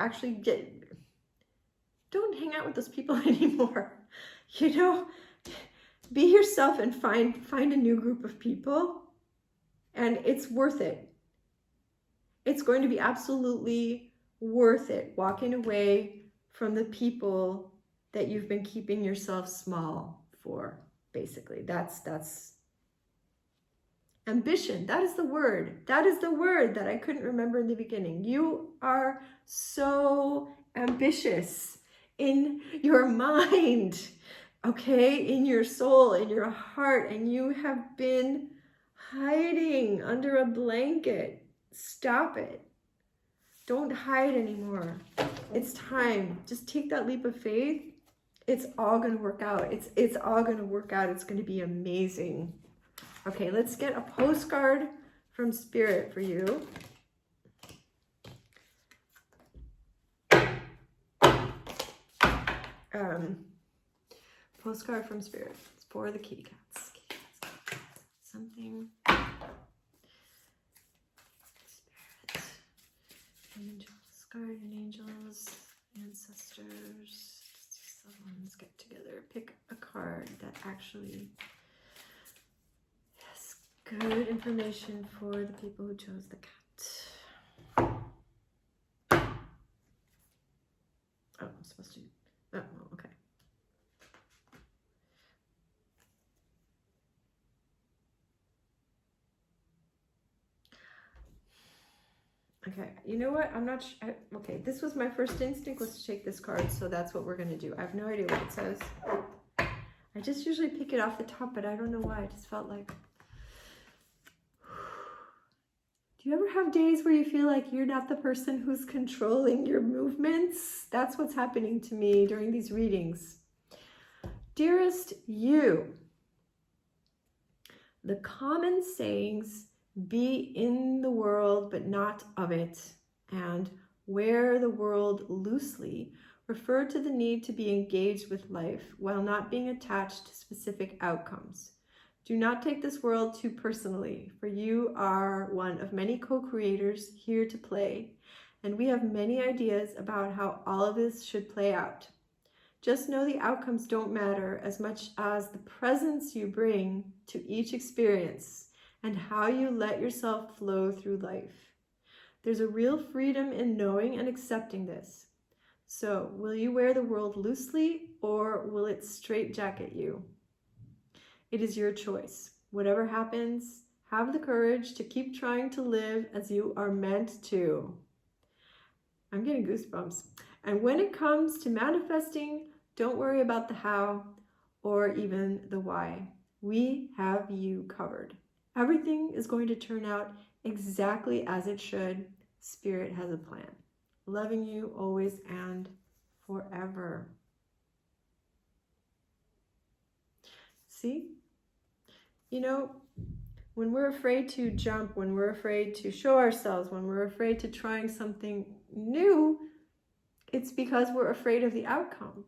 don't hang out with those people anymore. You know, be yourself and find a new group of people, and it's worth it. It's going to be absolutely worth it walking away from the people that you've been keeping yourself small for, basically. That's ambition. That is the word that I couldn't remember in the beginning. You are so ambitious in your mind, okay, in your soul, in your heart, and you have been hiding under a blanket. Stop it. Don't hide anymore. It's time. Just take that leap of faith. It's all going to work out. It's all going to work out. It's going to be amazing. Okay, let's get a postcard from Spirit for you. Postcard from Spirit. It's for the kitty cats. Kitty cats. Something. Spirit. Angels, guardian angels, ancestors. Someone's get together. Pick a card that actually has good information for the people who chose the cat. Oh, I'm supposed to. Oh, okay. Okay, you know what? I'm not sure. Okay, this was my first instinct was to take this card, so that's what we're going to do. I have no idea what it says. I just usually pick it off the top, but I don't know why. I just felt like... Do you ever have days where you feel like you're not the person who's controlling your movements? That's what's happening to me during these readings. Dearest you, the common sayings, be in the world but not of it, and wear the world loosely, refer to the need to be engaged with life while not being attached to specific outcomes. Do not take this world too personally, for you are one of many co-creators here to play, and we have many ideas about how all of this should play out. Just know the outcomes don't matter as much as the presence you bring to each experience and how you let yourself flow through life. There's a real freedom in knowing and accepting this. So, will you wear the world loosely, or will it straitjacket you? It is your choice. Whatever happens, have the courage to keep trying to live as you are meant to. I'm getting goosebumps. And when it comes to manifesting, don't worry about the how or even the why. We have you covered. Everything is going to turn out exactly as it should. Spirit has a plan. Loving you always and forever. See? You know, when we're afraid to jump, when we're afraid to show ourselves, when we're afraid to trying something new, it's because we're afraid of the outcome.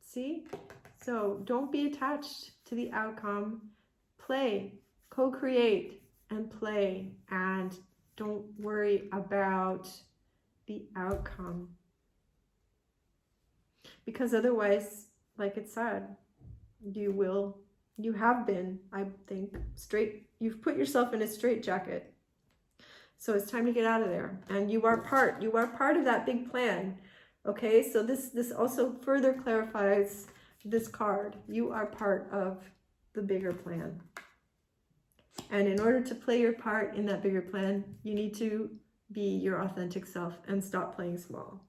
See? So don't be attached to the outcome. Play. Co-create and play, and don't worry about the outcome, because otherwise, like it said, you have been, I think, you've put yourself in a straitjacket. So it's time to get out of there, and you are part of that big plan. Okay, so this also further clarifies this card. You are part of the bigger plan. And in order to play your part in that bigger plan, you need to be your authentic self and stop playing small.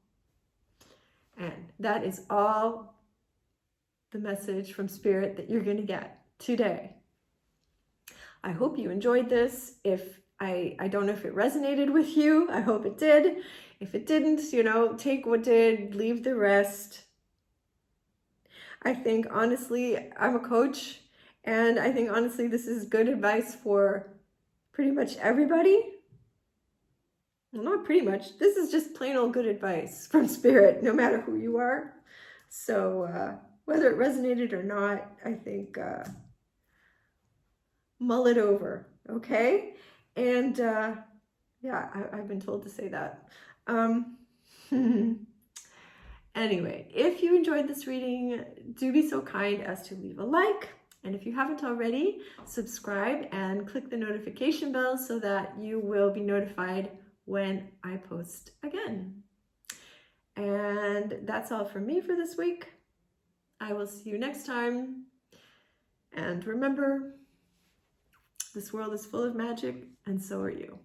And that is all the message from Spirit that you're going to get today. I hope you enjoyed this. If I don't know if it resonated with you, I hope it did. If it didn't, you know, take what did, leave the rest. I think, honestly, I'm a coach. And I think, honestly, this is good advice for pretty much everybody. Well, not pretty much. This is just plain old good advice from Spirit, no matter who you are. So whether it resonated or not, I think mull it over, okay? And yeah, I've been told to say that. Anyway, if you enjoyed this reading, do be so kind as to leave a like. And if you haven't already, subscribe and click the notification bell so that you will be notified when I post again. And that's all from me for this week. I will see you next time. And remember, this world is full of magic, and so are you.